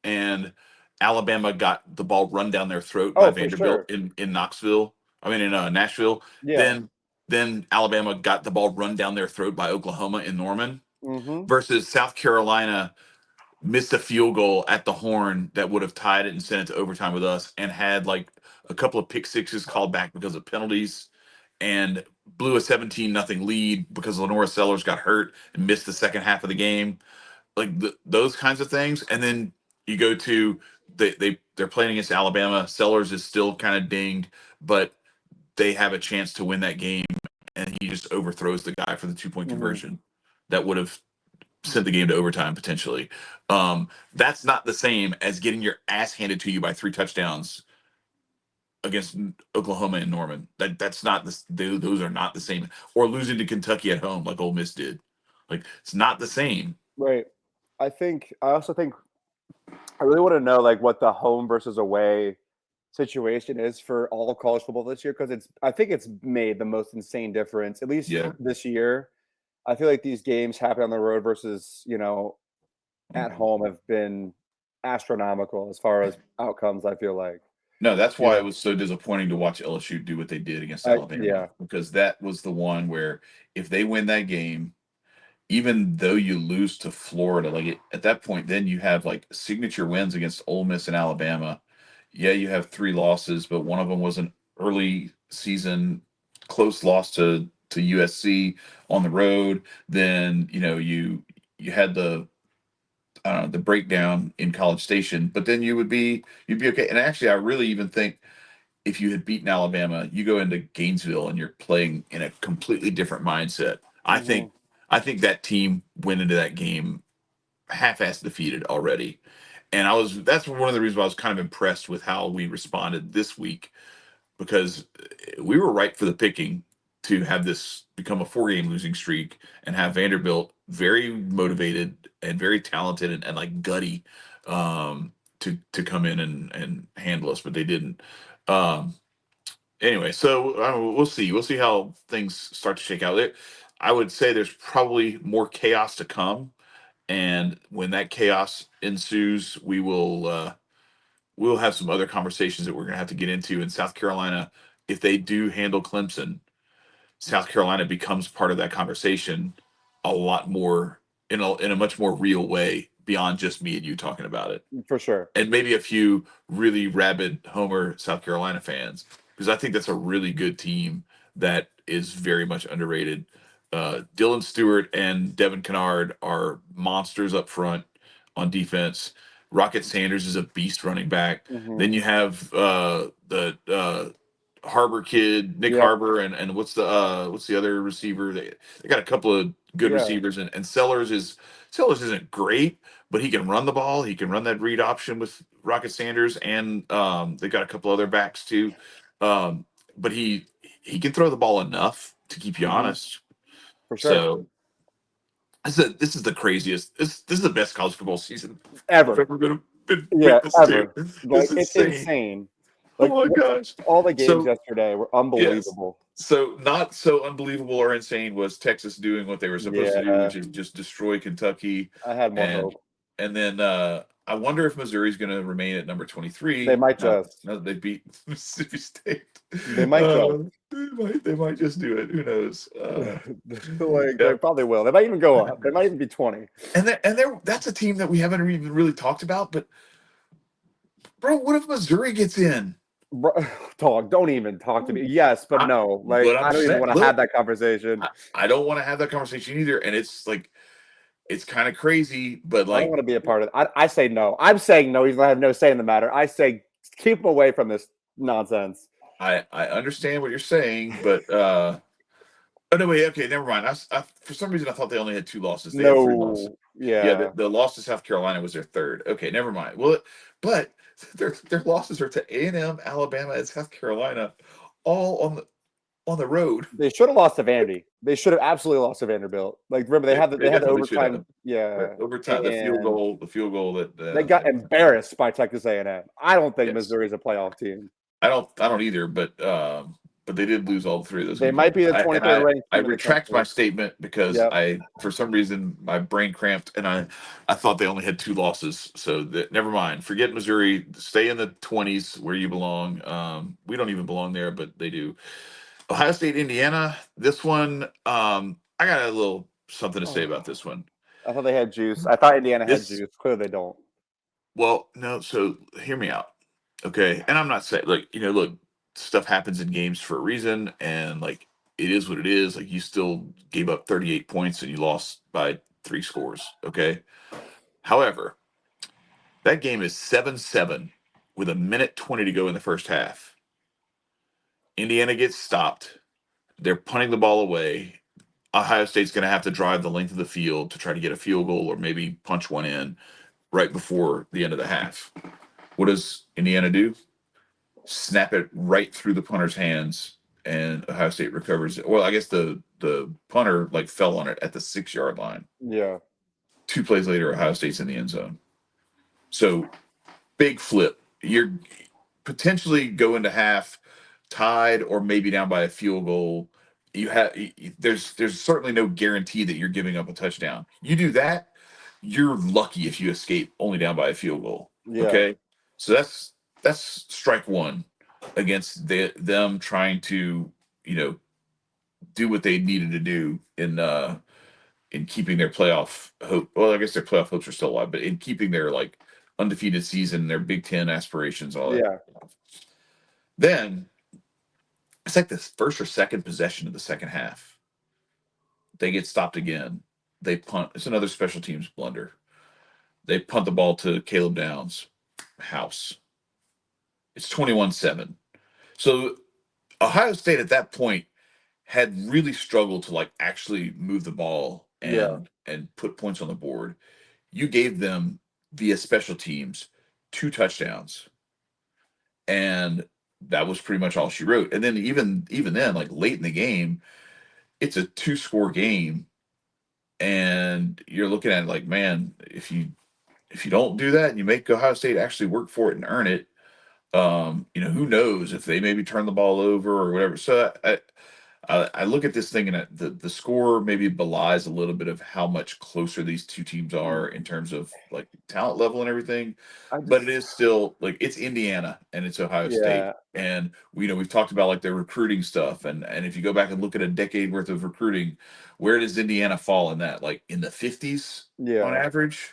and Alabama got the ball run down their throat by Oh, for Vanderbilt sure. in Knoxville. I mean, in Nashville. Yeah. Then Alabama got the ball run down their throat by Oklahoma in Norman. Mm-hmm. Versus South Carolina missed a field goal at the horn that would have tied it and sent it to overtime with us, and had like a couple of pick sixes called back because of penalties, and blew a 17-0 lead because Lenora Sellers got hurt and missed the second half of the game. Like those kinds of things. And then you go to they're playing against Alabama. Sellers is still kind of dinged, but they have a chance to win that game, and he just overthrows the guy for the 2-point Mm-hmm. conversion that would have sent the game to overtime potentially. That's not the same as getting your ass handed to you by 3 touchdowns against Oklahoma and Norman. That's not this. Those are not the same. Or losing to Kentucky at home like Ole Miss did. Like it's not the same. Right. I also think I really want to know like what the home versus away situation is for all of college football this year because I think it's made the most insane difference at least Yeah. this year. I feel like these games happen on the road versus at Mhm. home have been astronomical as far as outcomes. I feel like No, that's you why it know was so disappointing to watch LSU do what they did against Alabama, yeah because that was the one where if they win that game, even though you lose to Florida, like at that point, then you have like signature wins against Ole Miss and Alabama. Yeah, you have three losses, but one of them was an early season close loss to USC on the road. Then you had the the breakdown in College Station, but then you'd be okay. And actually, I really even think if you had beaten Alabama, you go into Gainesville and you're playing in a completely different mindset. Hmm. I think that team went into that game half-ass defeated already. And that's one of the reasons why I was kind of impressed with how we responded this week, because we were right for the picking to have this become a 4-game losing streak and have Vanderbilt very motivated and very talented and like gutty to come in and handle us, but they didn't. Um, anyway, so we'll see. We'll see how things start to shake out. I would say there's probably more chaos to come, and when that chaos ensues, we'll have some other conversations that we're going to have to get into. In South Carolina, if they do handle Clemson, South Carolina becomes part of that conversation a lot more in a much more real way beyond just me and you talking about it, For sure. and maybe a few really rabid Homer South Carolina fans, because I think that's a really good team that is very much underrated. Dylan Stewart and Devin Kennard are monsters up front on defense. Rocket Sanders is a beast running back. Hmm. Then you have the Harbor kid, Nick Yep. Harbor, and what's the other receiver? They got a couple of good Yeah. receivers, and Sellers isn't great, but he can run the ball. He can run that read option with Rocket Sanders, and they've got a couple other backs too. Um, but he can throw the ball enough to keep you Hmm. honest. For sure. So this is the craziest. This is the best college football season I've Ever. ever been Yeah, witness to. ever. It's Like, it's insane. insane. Like, Oh my gosh. all the games So yesterday were yes. unbelievable. So not so unbelievable or insane was Texas doing what they were supposed to do, Yeah, which is just destroy Kentucky, I had more and hope. then I wonder if Missouri's going to remain at number They 23 might now, just. now that they beat Mississippi State. They might just. They might just do it. Who knows? Like, they Yeah, probably will. They might even go up. They might even be 20. that's a team that we haven't even really talked about. But bro, what if Missouri gets in? Bro, dog, don't even talk to me. Yes, but I, no. Like, but I'm I don't even saying, want to have look, that conversation. I don't want to have that conversation either. And it's like it's kind of crazy, but I don't like want to be a part of it. I say no. I'm saying no. He's going to have no say in the matter. I say keep him away from this nonsense. I understand what you're saying, but oh no, wait, okay, never mind. For some reason I thought they only had two losses. They had three losses. No. Yeah, Yeah. the loss to South Carolina was their third. Okay, never mind. Well, but their losses are to A&M, Alabama, and South Carolina, all on the road. They should have lost to Vandy. They should have absolutely lost to Vanderbilt. Like, remember They they had the definitely should overtime. have. Yeah, Overtime, and the field goal that they got embarrassed by Texas A&M. I don't think yes. Missouri's a playoff team. I don't either, but they did lose all three of those They games. might be the I and 23rd ranked I team in the retract my country. statement because Yep. for some reason my brain cramped and I thought they only had two losses. So never mind. Forget Missouri. Stay in the 20s where you belong. We don't even belong there, but they do. Ohio State, Indiana. This one, I got a little something to say Oh, about this one. I thought they had juice. I thought Indiana had This juice. Clearly, they don't. Well, no, so hear me out. Okay. And I'm not saying like, look, stuff happens in games for a reason, and like it is what it is. Like you still gave up 38 points and you lost by three scores. Okay. However, that game is 7-7 with a minute 20 to go in the first half. Indiana gets stopped. They're punting the ball away. Ohio State's going to have to drive the length of the field to try to get a field goal or maybe punch one in right before the end of the half. What does Indiana do? Snap it right through the punter's hands, and Ohio State recovers it. Well, I guess the punter like fell on it at the 6 yard line. Yeah. 2 plays later, Ohio State's in the end zone. So big flip. You're potentially going to half tied or maybe down by a field goal. There's certainly no guarantee that you're giving up a touchdown. You do that, you're lucky if you escape only down by a field goal. Yeah. Okay, so that's strike one against them trying to do what they needed to do in in keeping their playoff hope. Well, I guess their playoff hopes are still alive, but in keeping their like undefeated season, their Big Ten aspirations, all that. Yeah. Then it's like the first or second possession of the second half. They get stopped again. They punt. It's another special teams blunder. They punt the ball to Caleb Downs' house. It's 21-7. So Ohio State at that point had really struggled to like actually move the ball Yeah. and put points on the board. You gave them via special teams 2 touchdowns, and that was pretty much all she wrote. And then even then, like late in the game, it's a 2-score game, and you're looking at it like, man, if you don't do that and you make Ohio State actually work for it and earn it, who knows if they maybe turn the ball over or whatever. So I look at this thing, and the score maybe belies a little bit of how much closer these two teams are in terms of like talent level and everything. I But just it is still like it's Indiana and it's Ohio State, yeah. and we've talked about like their recruiting stuff, and if you go back and look at a decade worth of recruiting, where does Indiana fall in that? Like in the 50s on Yeah. average.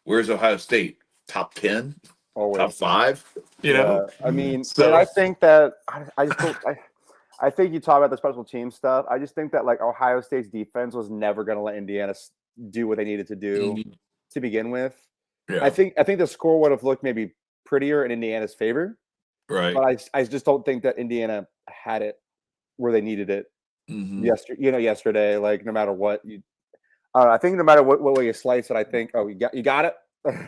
Where's Ohio State? Top 10, top Always. 5. Yeah. I mean, and So I think that I just don't I think you talk about the special team stuff. I just think that like Ohio State's defense was never going to let Indiana do what they needed to do mhm, to begin with. yeah, I think the score would have looked maybe prettier in Indiana's favor, right. but I just don't think that Indiana had it where they needed it Hmm. yesterday. Like no matter what I don't know, I think no matter what way you slice it, I think you got it.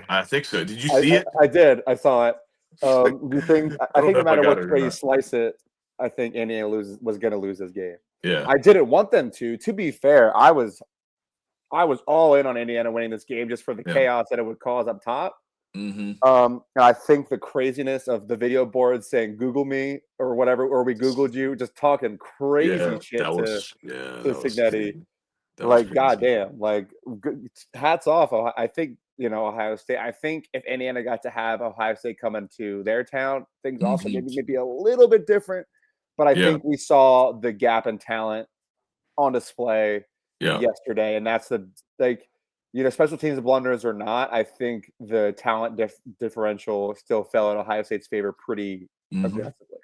I think so. Did you see it? I did. I saw it. You think I I don't think know no if I matter got which it or way you not. slice it, I think Indiana was going to lose this game. Yeah. I didn't want them to. To be fair, I was all in on Indiana winning this game just for the Yeah. chaos that it would cause up top. Hmm. And I think the craziness of the video board saying "Google me" or whatever, or we Googled you, just talking crazy Yeah. shit to That was Signetti. crazy. That was Like, crazy. goddamn, like, hats off. I think Ohio State. I think if Indiana got to have Ohio State come into their town, things also Hmm. maybe a little bit different. But I Yeah. think we saw the gap in talent on display Yeah. yesterday, and that's the like, special teams blunders or not. I think the talent differential still fell in Ohio State's favor pretty Hmm. aggressively.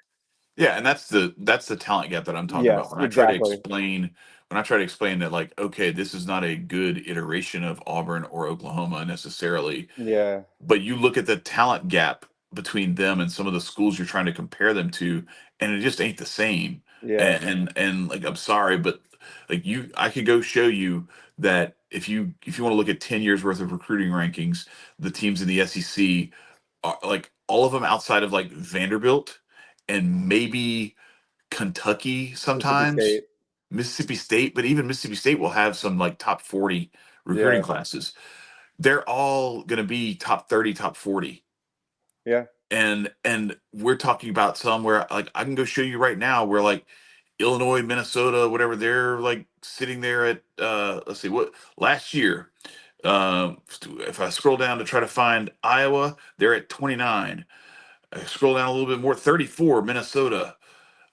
Yeah, and that's the talent gap that I'm talking about. Yes, exactly. When I try to explain that, like, okay, this is not a good iteration of Auburn or Oklahoma necessarily, Yeah, but you look at the talent gap between them and some of the schools you're trying to compare them to, and it just ain't the same. yeah. And like, I'm sorry, but like I could go show you that if you want to look at 10 years worth of recruiting rankings, the teams in the SEC are like all of them outside of like Vanderbilt and maybe Kentucky Mississippi sometimes, State. Mississippi State, but even Mississippi State will have some like top 40 recruiting Yeah, classes. They're all going to be top 30, top 40. yeah. And we're talking about somewhere like I can go show you right now where like Illinois, Minnesota, whatever, they're like sitting there at let's see what last year. If I scroll down to try to find Iowa, they're at 29. I scroll down a little bit more, 34, Minnesota.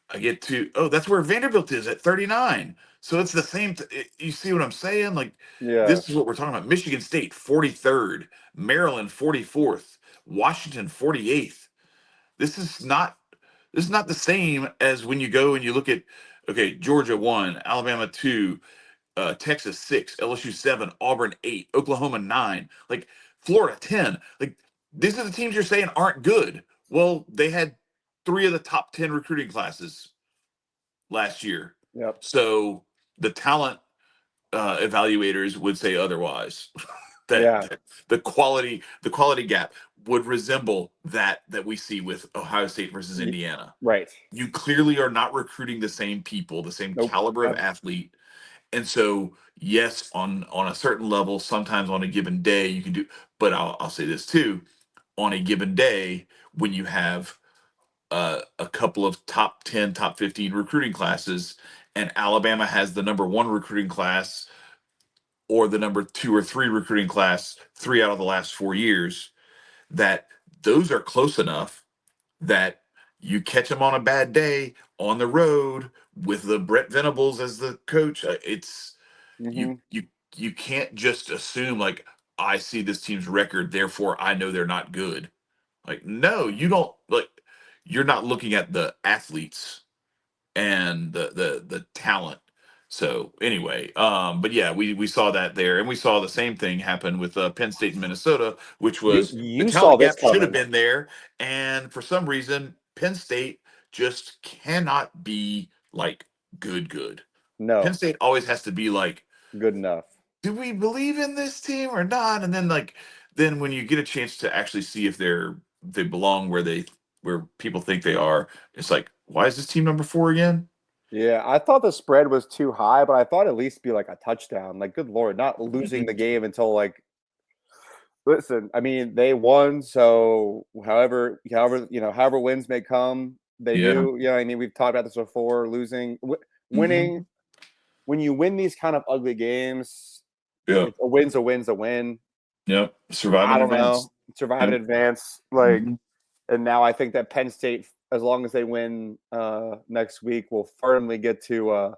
I get to, oh, that's where Vanderbilt is at 39. So it's the same. You see what I'm saying? Like, Yeah. this is what we're talking about. Michigan State, 43rd. Maryland, 44th. Washington, 48th. This is not. This is not the same as when you go and you look at, okay, Georgia 1, Alabama 2, Texas 6, LSU 7, Auburn 8, Oklahoma 9, like Florida 10. Like these are the teams you're saying aren't good. Well, they had 3 of the top 10 recruiting classes last year. Yep. So the talent evaluators would say otherwise. Yeah. that the quality gap would resemble that we see with Ohio State versus Y- Indiana. right. You clearly are not recruiting the same people, the same Nope. caliber of athlete. And so, yes, on a certain level, sometimes on a given day you can do. But I'll say this too: on a given day, when you have a couple of top 10, top 15 recruiting classes, and Alabama has the number one recruiting class or the number 2 or 3 recruiting class 3 out of the last 4 years, that those are close enough that you catch them on a bad day on the road with the Brett Venables as the coach. It's you Hmm. you you can't just assume like I see this team's record, therefore I know they're not good. Like, no, you don't like you're not looking at the athletes and the talent. So anyway, but yeah, we saw that there, and we saw the same thing happen with Penn State and Minnesota, which was the You saw talent this gap should have coming. been there, and for some reason, Penn State just cannot be like good. Penn No, State always has to be like, good enough. do we believe in this team or not? And then then when you get a chance to actually see if they belong where people think they are, it's like, why is this team number 4 again? Yeah, I thought the spread was too high, but I thought at least be like a touchdown. Like, good Lord, not losing Mhm. the game until like. Listen, I mean, they won, so however wins may come, they Yeah. do. I mean, we've talked about this before. Winning, Hmm. when you win these kind of ugly games, Yeah. it's a win's a win's a win. Yep. Survive I in don't advance. know, survive in Yep. advance, Mhm. and now I think that Penn State, as long as they win next week, will firmly get to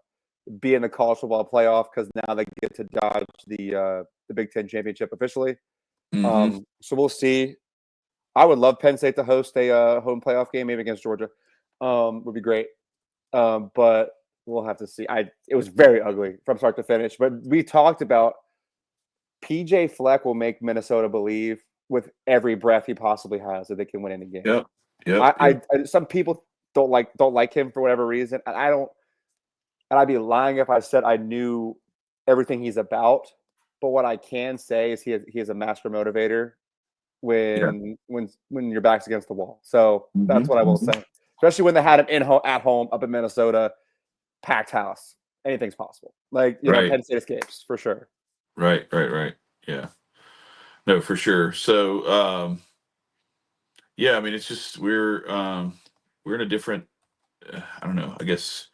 be in the college football playoff because now they get to dodge the Big Ten championship officially. Hmm. So we'll see. I would love Penn State to host a home playoff game, maybe against Georgia. Would be great. But we'll have to see. It was very ugly from start to finish. But we talked about PJ Fleck will make Minnesota believe with every breath he possibly has that they can win any game. Yep. Yep. Some people don't like him for whatever reason. And I don't. And I'd be lying if I said I knew everything he's about. But what I can say is he is a master motivator Yeah. when your back's against the wall. So that's what I will Hmm. say. Especially when they had him at home up in Minnesota, packed house. Anything's possible. Like, Right. Penn State escapes for sure. Right. Yeah. No, for sure. So, yeah, I mean, it's just we're in a different. I don't know. I guess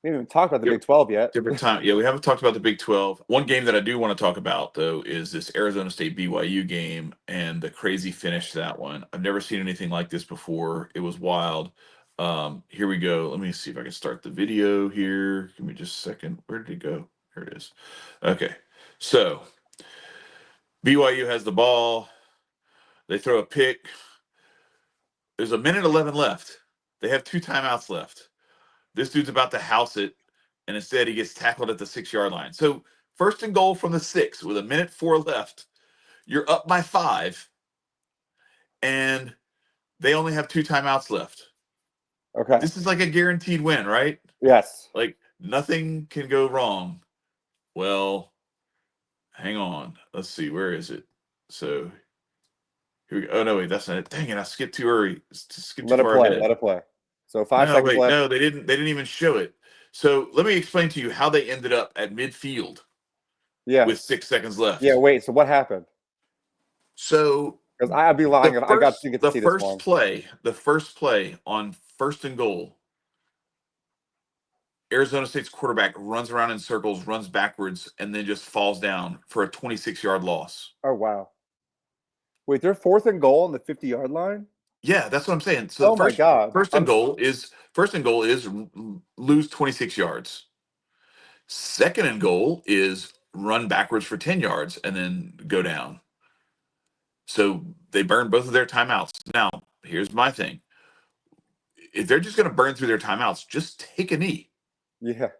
We haven't even talked about the Yep. Big 12 yet. Different time. Yeah, we haven't talked about the Big 12. One game that I do want to talk about, though, is this Arizona State BYU game and the crazy finish to that one. I've never seen anything like this before. It was wild. Here we go. Let me see if I can start the video here. Give me just a second. Where did it go? Here it is. Okay. So BYU has the ball. They throw a pick. There's a minute 11 left. They have 2 timeouts left. This dude's about to house it, and instead he gets tackled at the 6-yard line. So 1st and goal from the 6 with a minute 4 left. You're up by 5, and they only have 2 timeouts left. Okay. This is like a guaranteed win, right? Yes. Like nothing can go wrong. Well, hang on. Let's see. Where is it? So here we go. Oh no, wait, that's not it. Dang it! I skipped too early. Skipped too Let it far play. ahead. Let it play. So 5 seconds Wait, left. no, they didn't even show it. So let me explain to you how they ended up at midfield with Yes. 6 seconds Yeah. left. Wait. So what happened? So Because I'd be lying the if I first didn't get to the see this first one. play, the first play on 1st and goal, Arizona State's quarterback runs around in circles, runs backwards, and then just falls down for a 26-yard loss. Oh wow. Wait, they're 4th and goal on the 50-yard line. Yeah, that's what I'm saying. So Oh my God. first and goal is lose 26 yards. 2nd and goal is run backwards for 10 yards and then go down. So they burn both of their timeouts. Now, here's my thing. If they're just going to burn through their timeouts, just take a knee. Yeah.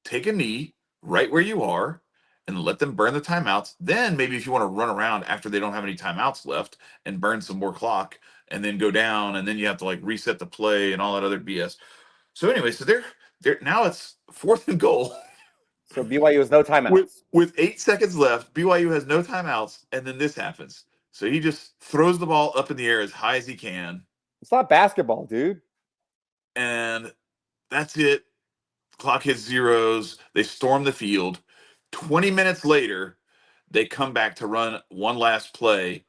Take a knee right where you are and let them burn the timeouts. Then maybe if you want to run around after they don't have any timeouts left and burn some more clock and then go down and then you have to like reset the play and all that other BS. So anyway, so they're now it's 4th and goal So BYU has no with timeouts. 8 seconds left. BYU has no timeouts, and then this happens. So he just throws the ball up in the air as high as he can, It's not basketball, dude. and that's it. Clock hits zeros. They storm the field. 20 minutes later, they come back to run one last play.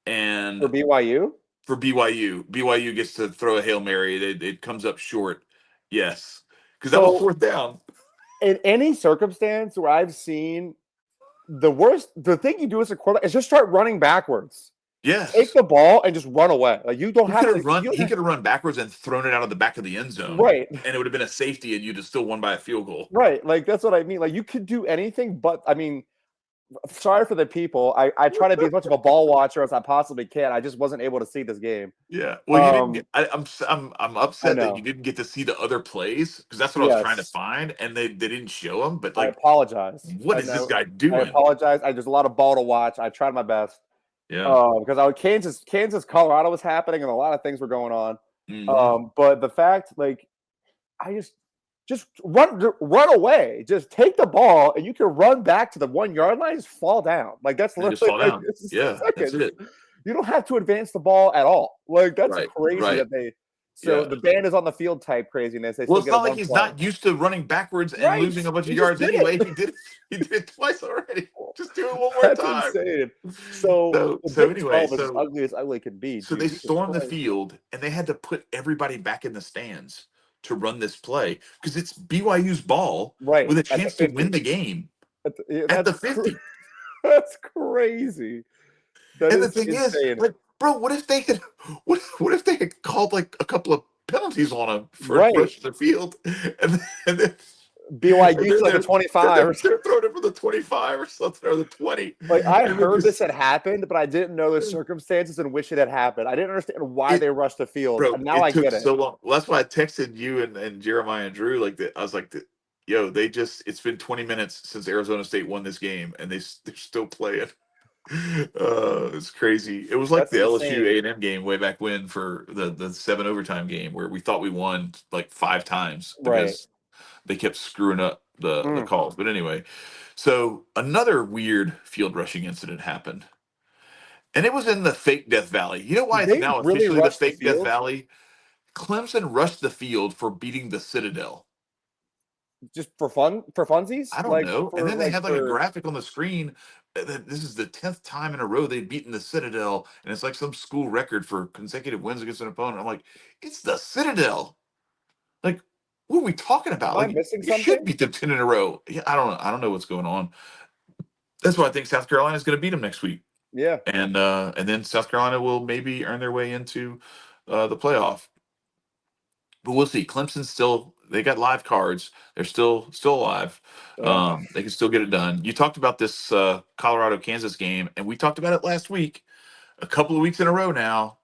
For And BYU? for BYU gets to throw a Hail Mary. It comes up short. Yes. Because that was So 4th down. in any circumstance where I've seen the thing you do as a quarterback is just start running backwards. Take Yes. the ball and just run away. Like you don't He have could to. have run. You don't He have, could have run backwards and thrown it out of the back of the end zone, right, and it would have been a safety, and you'd have still won by a field goal. right. Like that's what I mean. Like you could do anything, but I mean, sorry for the people. I try to be as much of a ball watcher as I possibly can. I just wasn't able to see this game. Yeah. Well, you didn't get. I'm I upset that you know. didn't get to see the other plays because that's what I was trying to Yes, find, and they didn't show them. But I like, apologize. what I is this know. guy I doing? apologize. There's a lot of ball to watch. I tried my best. Yeah. Because Kansas, Colorado was happening, and a lot of things were going on. Hmm. But the fact, like, I just run away. Just take the ball, and you can run back to the 1 yard line. Just fall down. Like that's And just literally fall like down. it's Yeah, that's seconds. it. You don't have to advance the ball at all. Like that's Right. crazy Right. that they. So Yeah. the band is on the field type craziness. They Well, still it's get a not like one he's play. not used to running backwards and Right. losing a bunch of He just yards did it. anyway. He did it. He did it twice already. Just do it one more That's time. insane. So So the so Big anyway, 12 is so ugly as ugly can be, so dude. they Jesus stormed the Christ. field and they had to put everybody back in the stands to run this play because it's BYU's ball Right with a at the chance to win 50. the game Yeah, at the 50. that's crazy. That And the is thing is, insane. like, bro, what if they had what if they had called like a couple of penalties on him for Right. rushing the field and then and BYU to then like the 25 or something. they're throwing it for the 25 or something or the 20. Like I And then heard this just had happened, but I didn't know the circumstances in which it had happened. I didn't understand why it they rushed the field. bro, And now it I took get it. so long. Well, that's why I texted you and Jeremiah and Drew like that. I was like, yo, they just it's been 20 minutes since Arizona State won this game and they're still playing. It's crazy. It was like That's the LSU insane. A&M game way back when for the 7 overtime game where we thought we won like 5 times Right. because they kept screwing up the Mm. calls. But anyway, so another weird field rushing incident happened. And it was in the fake Death Valley. You know why Did it's they now really officially the rush the fake Death field? Valley? Clemson rushed the field for beating the Citadel. Just for fun? For funsies? I don't know. And then they Like had like a for graphic on the screen that this is the 10th time in a row they've beaten the Citadel, and it's like some school record for consecutive wins against an opponent. I'm like, it's the Citadel. Like, what are we talking am about? I Like, missing you should something? beat them 10 in a row. Yeah, I don't know. I don't know what's going on. That's why I think South Carolina is going to beat them next week. Yeah. And then South Carolina will maybe earn their way into the playoff. But we'll see. Clemson still they got live cards. They're still alive. Ugh. They can still get it done. You talked about this Colorado Kansas game, and we talked about it last week. A couple of weeks in a row now.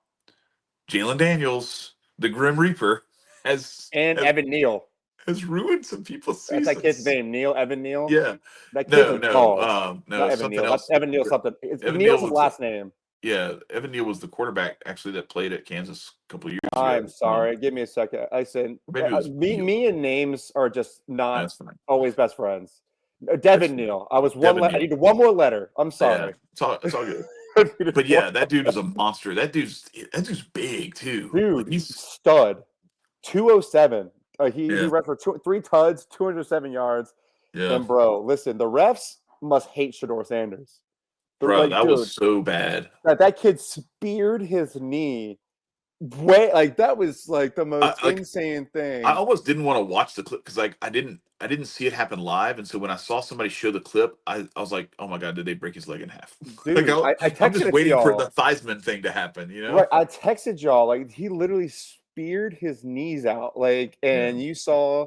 Jalen Daniels, the Grim Reaper, has And has, Evan Neal. has ruined some people's That's that kid's seasons. name, Neal, Evan Neal. Yeah. That kid's No, a no, dog. no. Not It's Evan something Neal. That's else. Evan Neal something. Evan Neal's Neal his was last name. yeah. Evan Neal was the quarterback actually that played at Kansas a couple of years I'm ago. sorry. Give me a second. I said Maybe it was Neal. me and names are just not That's fine. always best friends. That's Devin fine. Neal. I was Devin I Neal. needed one more letter. I'm Yeah, sorry. it's all good. I needed But one yeah, that dude is a monster. That dude's big too. Like dude, he's stud. 207. He yeah, ran for 3 tuds, 207 yards. yeah. And bro, listen, the refs must hate Shador Sanders. They're Bro, like, that was dude, so bad. that kid speared his knee. Way like that was like the I most like insane I thing. almost didn't want to watch the clip because like I didn't see it happen live, and so when I saw somebody show the clip, I was like, oh my god, did they break his leg in half? Like Dude, I I'm texted just it to waiting for the y'all. Theismann thing to happen, you know? Right, I texted y'all like he literally speared his knees out, like, Yeah. and you saw,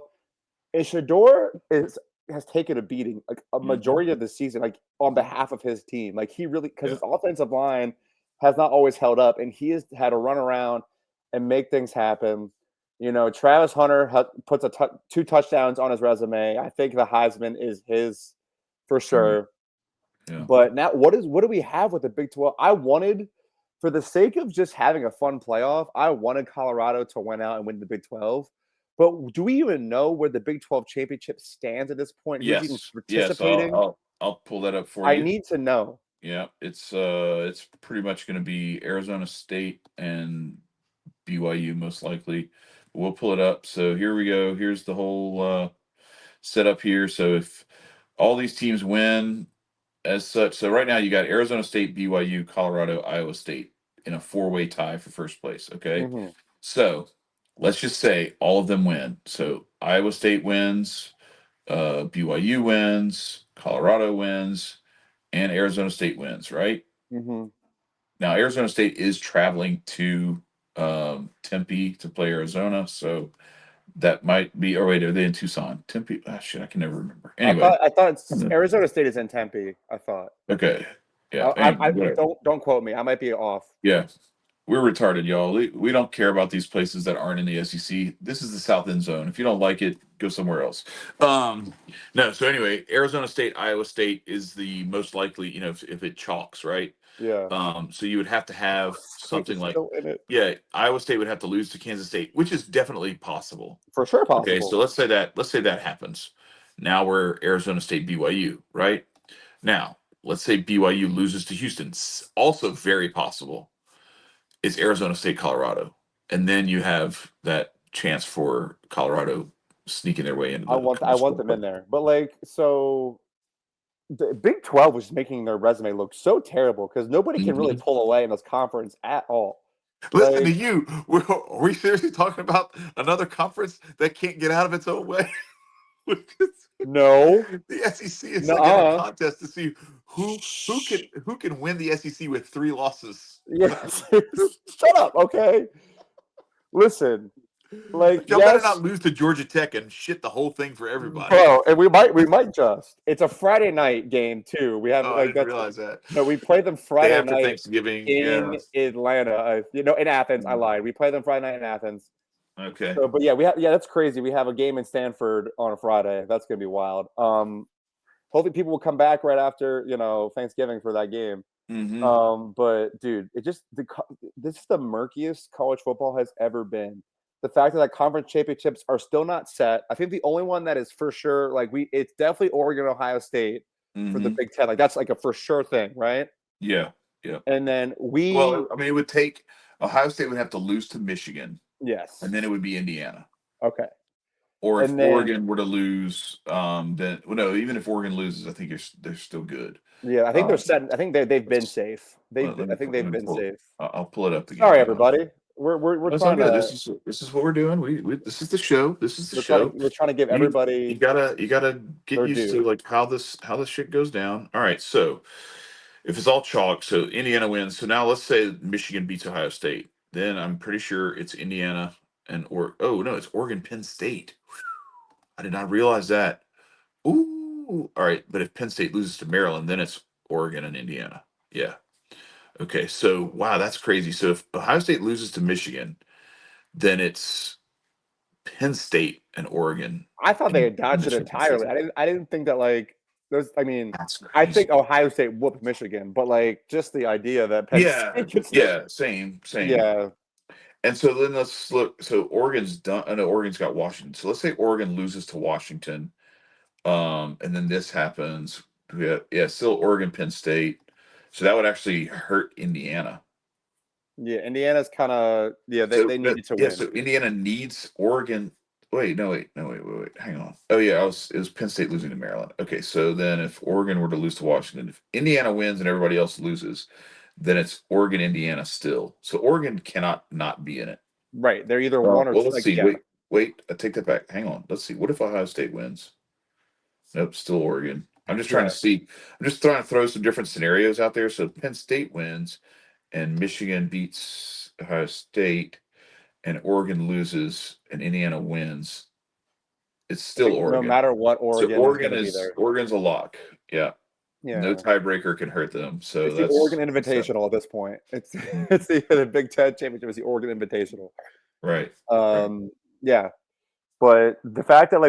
and Shador has taken a beating like a Hmm. majority of the season, like on behalf of his team. Like he really because Yeah. his offensive line has not always held up, and he has had to run around and make things happen. Travis Hunter puts 2 touchdowns on his resume. I think the Heisman is his for Mhm. sure. Yeah. But now, what do we have with the Big 12? I wanted, for the sake of just having a fun playoff, I wanted Colorado to win out and win the Big 12. But do we even know where the Big 12 championship stands at this point? Who's even Yes. participating? I'll pull that up for I you. need to know. Yeah, it's pretty much going to be Arizona State and BYU most likely. We'll pull it up. So here we go. Here's the whole setup here. So if all these teams win as such, so right now you got Arizona State, BYU, Colorado, Iowa State in a four-way tie for first place. Okay, Hmm. so let's just say all of them win. So Iowa State wins, BYU wins, Colorado wins, and Arizona State wins. Right Hmm. Now Arizona State is traveling to Tempe to play Arizona, so that might be. Or wait, are they in Tucson? Tempe? Ah, shit, I can never remember. Anyway, I thought Arizona State is in Tempe. I thought. okay, yeah, whatever. Don't quote me. I might be off. Yeah, we're retarded, y'all. We don't care about these places that aren't in the SEC. This is the South End Zone. If you don't like it, go somewhere else. No. So anyway, Arizona State, Iowa State is the most likely. If it chalks, right? Yeah. So you would have to have State something is like, still in it. yeah, Iowa State would have to lose to Kansas State, which is definitely possible. For sure Okay, so possible. let's say that happens. Now we're Arizona State BYU, right? Now, let's say BYU loses to Houston. Also very possible. Is Arizona State Colorado. And then you have that chance for Colorado sneaking their way into the I college want football them in playoff. there. But like so the Big 12 was making their resume look so terrible because nobody can really Mhm. pull away in this conference at all. Listen to Like, you. Are we seriously talking about another conference that can't get out of its own way? no. The SEC is like in a Nuh-uh. contest to see who can win the SEC with 3 losses. Yes. Shut up, okay? Listen, like, Y'all better yes, not lose to Georgia Tech and shit the whole thing for everybody. bro, and we might just. It's a Friday night game too. We have Oh, I like didn't that's realize that. no, we play them Day Friday after night Thanksgiving. in Yeah. Atlanta. In Athens. I lied. We play them Friday night in Athens. Okay. So, but that's crazy. We have a game in Stanford on a Friday. That's gonna be wild. Hopefully people will come back right after Thanksgiving for that game. Mm-hmm. But dude, this is the murkiest college football has ever been. The fact that conference championships are still not set. I think the only one that is for sure, it's definitely Oregon, Ohio State for the Mm-hmm. Big Ten. Like that's like a for sure thing, right? Yeah. Yeah. And then Well, I mean, it would take Ohio State would have to lose to Michigan, yes, and then it would be Indiana. okay, Or if and then Oregon were to lose, then well, no, even if Oregon loses, I think they're still good. yeah, I think they're Um, set. I think they've been let's, safe. let I me think let they've me been pull. safe. I'll pull it up again. Sorry, Hang on. everybody. We're That's all trying good. to This is what we're doing. We this is the show. This is the show. we're trying to give You everybody gotta get their used to due. like how this shit goes down. All right, so if it's all chalk, so Indiana wins. So now let's say Michigan beats Ohio State. Then I'm pretty sure it's Indiana oh no, it's Oregon Penn State. I did not realize that. Ooh, all right. But if Penn State loses to Maryland, then it's Oregon and Indiana. Yeah. Okay. So wow, that's crazy. So if Ohio State loses to Michigan, then it's Penn State and Oregon I thought they had in dodged the it Champions League. entirely. I didn't think that there's. I mean, That's I think crazy. Ohio State whooped Michigan, but just the idea that Penn Yeah. State could still. Yeah. Same. Yeah, And so then let's look. So Oregon's done. I know Oregon's got Washington. So let's say Oregon loses to Washington. And then this happens. Yeah, still Oregon, Penn State. So that would actually hurt Indiana. yeah. Indiana's kind of So they needed to yeah, win. so Indiana needs Oregon. Wait, no, wait, no, wait. Hang on. Oh yeah, it was Penn State losing to Maryland. Okay, so then if Oregon were to lose to Washington, if Indiana wins and everybody else loses, then it's Oregon, Indiana still. So Oregon cannot not be in it. Right, they're either one or Well, two. let's Like see. yeah, Wait. I take that back. Hang on. Let's see. What if Ohio State wins? Nope, still Oregon. I'm just trying to yeah. see. I'm just trying to throw some different scenarios out there. So Penn State wins, and Michigan beats Ohio State, and Oregon loses, and Indiana wins. It's I still think no Oregon. matter what, So Oregon is going to be there. Oregon's a lock. Yeah, no Yeah, tiebreaker can hurt them. So it's the Oregon that's that. Invitational at this point. It's the Big Ten championship. It's the Oregon Invitational. Right, right. Um, yeah. But the fact that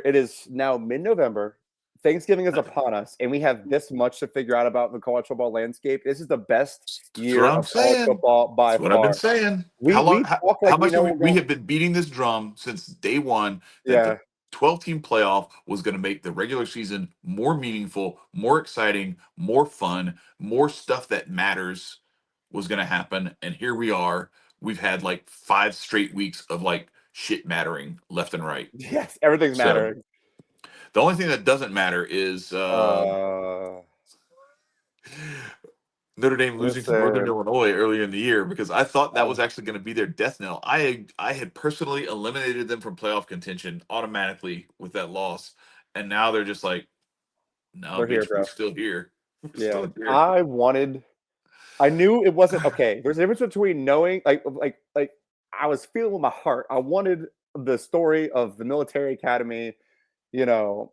it is now mid-November, Thanksgiving is upon us, and we have this much to figure out about the college football landscape. This is the best That's what year I'm of college saying. football by That's what I've been far. saying. We talk How like we much know have we're we going. have been beating this drum since day one that the Yeah, 12-team playoff was going to make the regular season more meaningful, more exciting, more fun, more stuff that matters was going to happen. And here we are. We've had like 5 straight weeks of like shit mattering left and right. yes, everything's So mattering. the only thing that doesn't matter is Uh, Notre Dame losing to Northern listen, Illinois earlier in the year because I thought that uh, was actually going to be their death knell. I had personally eliminated them from playoff contention automatically with that loss, and now they're just like, no, they're here, bitch, we're bro. still here. We're Yeah, still here. I knew it wasn't okay. There's a difference between knowing, like, I was feeling with my heart. I wanted the story of the military academy, you know,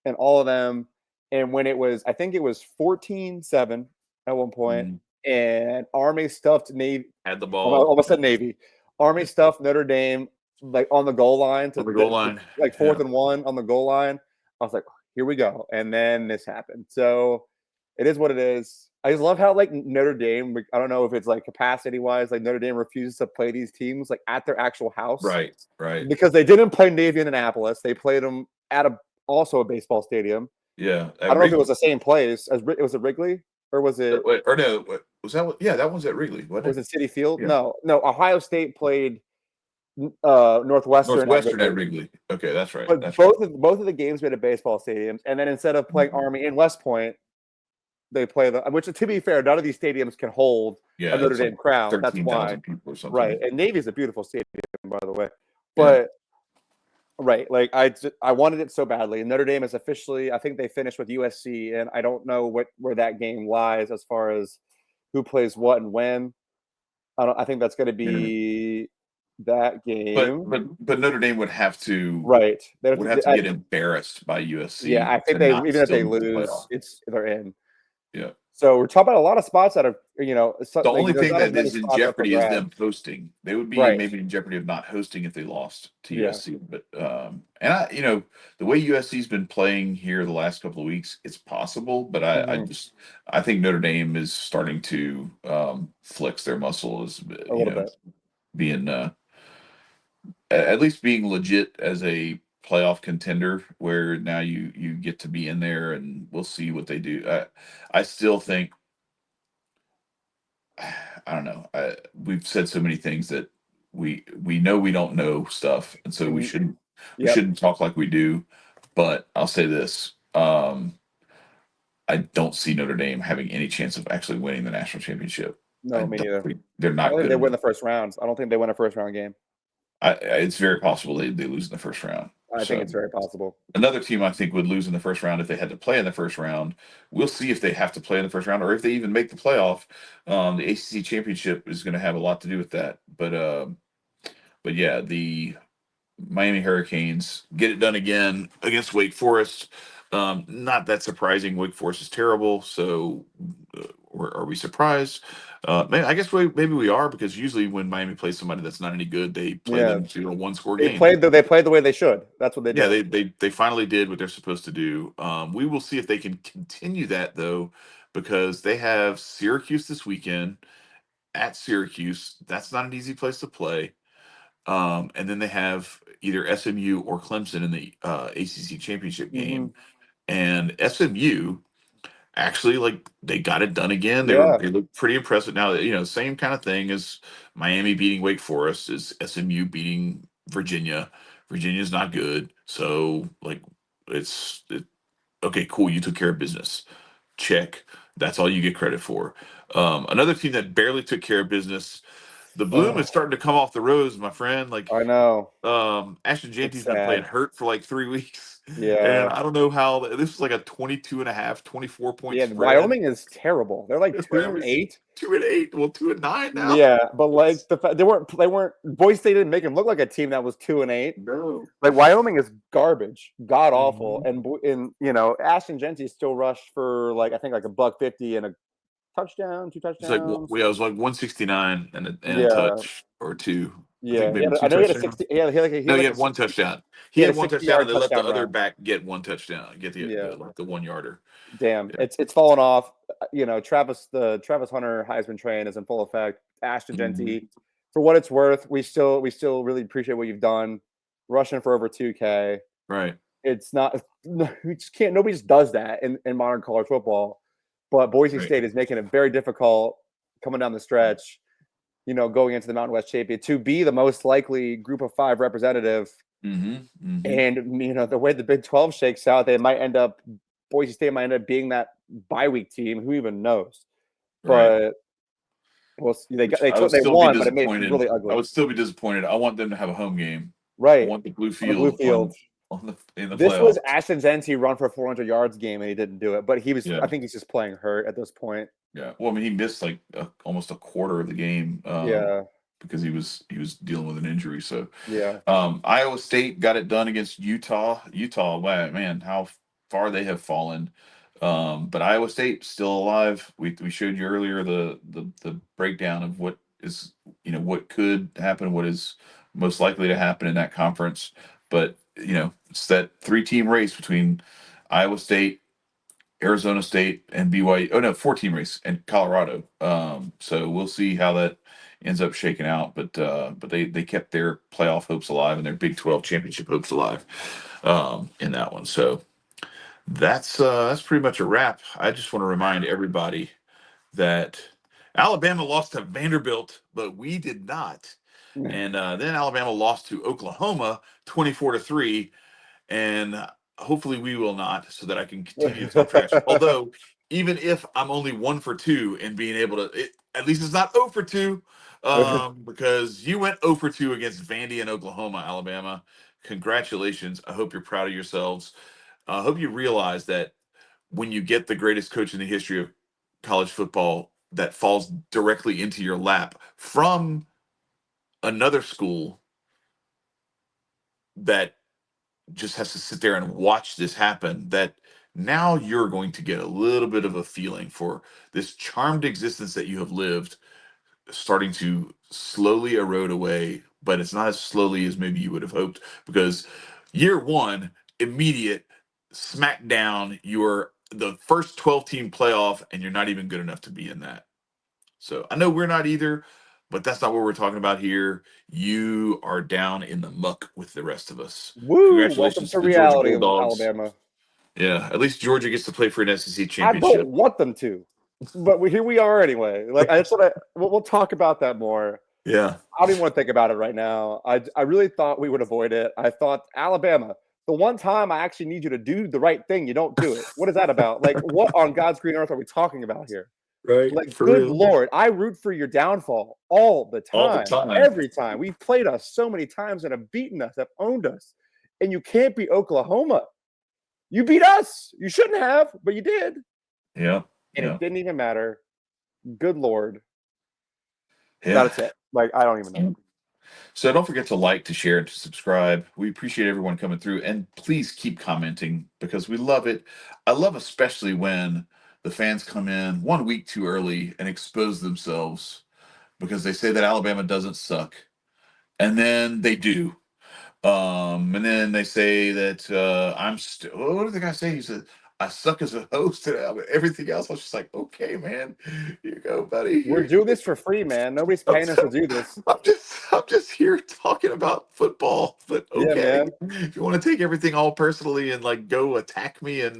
and all of them. And when it was, I think it was 14-7 at one point, Mhm. and Army stuffed Navy. Had the Almost ball almost said Navy. Army stuffed Notre Dame like on the goal line on the goal line. like Yeah. 4th and 1 on the goal line. I was like, here we go. And then this happened. So it is what it is. I just love how like Notre Dame, I don't know if it's like capacity wise, like Notre Dame refuses to play these teams like at their actual house. Right. Right. Because they didn't play Navy in Annapolis. They played them at also a baseball stadium. Yeah. I don't know if it was the same place as it was at Wrigley or was it Or no, was that? Yeah, that one's at Wrigley, wasn't was it? it Citi Field? Yeah. No. Ohio State played Northwestern at Northwestern at Wrigley. Wrigley. Okay, that's right. But That's right. both of the games were at baseball stadiums, and then instead of playing Army in West Point, they play which to be fair, none of these stadiums can hold a Yeah, Notre it's like Dame crowd. That's why, 13,000 people or something. right? And Navy is a beautiful stadium, by the way. Yeah. But right, like I wanted it so badly. And Notre Dame is officially, I think they finished with USC, and I don't know where that game lies as far as who plays what and when. I think that's going to Yeah. be that game. But Notre Dame would have to Right. get embarrassed by Yeah, USC I think to not even if still they make the lose, playoff. they're in. Yeah. So we're talking about a lot of spots that are, The only there's thing not as that many is in spots up for jeopardy is them grabs. hosting. They would be Right. maybe in jeopardy of not hosting if they lost to Yeah. USC. But and the way USC's been playing here the last couple of weeks, it's possible. But I think Notre Dame is starting to flex their muscles, A little bit. being at least being legit as a playoff contender, where now you get to be in there, and we'll see what they do. I still think. I don't know. We've said so many things that we know we don't know stuff, and so we And shouldn't yep. talk like we do. But I'll say this: I don't see Notre Dame having any chance of actually winning the national championship. No, me neither. They're I don't not think good they win enough. the first rounds. I don't think they win a first round game. It's very possible they lose in the first round. I think So it's very possible. another team I think would lose in the first round if they had to play in the first round. We'll see if they have to play in the first round or if they even make the playoff. The ACC championship is going to have a lot to do with that. But yeah, the Miami Hurricanes get it done again against Wake Forest. Not that surprising. Wake Forest is terrible. So are we surprised? I guess maybe we are, because usually when Miami plays somebody that's not any good, they play Yeah. them to a one-score They game. played the way they should. That's what they Yeah, did. they finally did what they're supposed to do. We will see if they can continue that, though, because they have Syracuse this weekend at Syracuse. That's not an easy place to play. And then they have either SMU or Clemson in the ACC championship Hmm. game. And SMU actually, like, they got it done again. Yeah. They look pretty impressive. Now, same kind of thing as Miami beating Wake Forest, is SMU beating Virginia. Virginia's not good, so like okay, cool. You took care of business. Check. That's all you get credit for. Another team that barely took care of business. The bloom is Oh, starting to come off the rose, my friend. Like, I know. Ashton It's Janty's been playing sad. hurt for like 3 weeks. And Yeah. I don't know how this was like a 22.5, 24 point Yeah. spread. Wyoming is terrible. They're like two and Miami's eight. 2-8. Well, 2-9 now. Yeah, but like they weren't Boise State didn't make them look like a team that was 2 and 8. No. Like Wyoming is garbage, god awful, Mhm. and Ashton Genty still rushed for like I think like a $150 and a touchdown, two It's like, touchdowns. it was like 169 and a Yeah, touch or two. I think yeah. maybe two I know he had a touchdowns. 60. He No, had he like a had one 60. touchdown. He He had a had one touchdown, 60-yard and they let the touchdown other run. back get one touchdown, get Yeah, the 1 yarder. damn. Yeah. It's fallen off. The Travis Hunter Heisman train is in full effect. Ashton Mhm. Genty, for what it's worth, we still really appreciate what you've done, rushing for over 2K. Right. It's not we just can't nobody just does that in modern college football. But Boise Right. State is making it very difficult coming down the stretch, going into the Mountain West Champion to be the most likely group of five representative. Mhm. Mhm. And the way the Big 12 shakes out, Boise State might end up being that bye week team. Who even knows? Right. But well, Which I would they still be won, but it made it disappointed. really I ugly. would still be disappointed. I want them to have a home game. I Right want the blue on the blue field field. in the This was playoffs. Ashton's NC run for 400 yards game, and he didn't do it. But he was. Yeah. I think he's just playing hurt at this point. Yeah. Well, I mean, he missed like almost a quarter of the game Yeah. because he was dealing with an injury. So Yeah. Iowa State got it done against Utah. Utah, wow, man, how far they have fallen. But Iowa State still alive. We showed you earlier the breakdown of what is what could happen, what is most likely to happen in that conference. But it's that 3-team race between Iowa State, Arizona State, and BYU. Oh no, 4-team race and Colorado. So we'll see how that ends up shaking out. But they kept their playoff hopes alive and their Big 12 championship hopes alive in that one. So that's pretty much a wrap. I just want to remind everybody that Alabama lost to Vanderbilt, but we did not. And then Alabama lost to Oklahoma 24-3, and hopefully we will not, so that I can continue to talk trash. Although, even if I'm only 1 for 2 and being able to, at least it's not 0 for 2, because you went 0 for 2 against Vandy and Oklahoma, Alabama. Congratulations. I hope you're proud of yourselves. I hope you realize that when you get the greatest coach in the history of college football that falls directly into your lap from another school that just has to sit there and watch this happen, that now you're going to get a little bit of a feeling for this charmed existence that you have lived starting to slowly erode away, but it's not as slowly as maybe you would have hoped, because year one, immediate smackdown, you're the first 12-team playoff and you're not even good enough to be in that. So I know we're not either, but that's not what we're talking about here. You are down in the muck with the rest of us. Woo! Welcome Congratulations to to the Georgia reality, Bulldogs. Alabama. Yeah, at least Georgia gets to play for an SEC I don't championship. want them to, but here we are anyway. Like that's what we'll talk about that more. Yeah. I don't even want to think about it right now. I really thought we would avoid it. I thought Alabama, the one time I actually need you to do the right thing, you don't do it. What is that about? Like, what on God's green earth are we talking about here? Right. Like, For good real. Lord, I root for your downfall all the All the time, time. every time. We've played us so many times and have beaten us, have owned us, and you can't beat Oklahoma. You beat us. You shouldn't have, but you did, Yeah. and Yeah. it didn't even matter. Good Lord, Yeah. that's it. Like, I don't even know. So don't forget to like, to share, and to subscribe. We appreciate everyone coming through, and please keep commenting because we love it. I love especially when the fans come in 1 week too early and expose themselves because they say that Alabama doesn't suck, and then they do. And then they say that what did the guy say? He said, I suck as a host and everything else. I was just like, okay, man, here you go, buddy. We're doing this for free, man. Nobody's paying us to do this. I'm just here talking about football, but Yeah, okay. man. If you want to take everything all personally and like go attack me and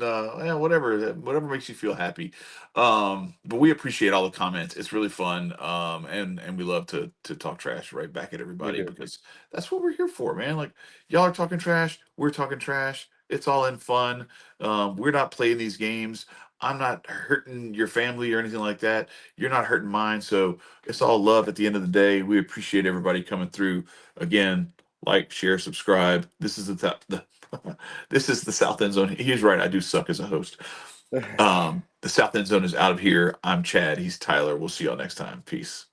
whatever makes you feel happy. But we appreciate all the comments. It's really fun. And we love to talk trash right back at We everybody do. because that's what we're here for, man. Like y'all are talking trash, we're talking trash. It's all in fun. We're not playing these games. I'm not hurting your family or anything like that. You're not hurting mine. So it's all love at the end of the day. We appreciate everybody coming through. Again, like, share, subscribe. This is this is the South End Zone. He's right. I do suck as a host. The South End Zone is out of here. I'm Chad. He's Tyler. We'll see y'all next time. Peace.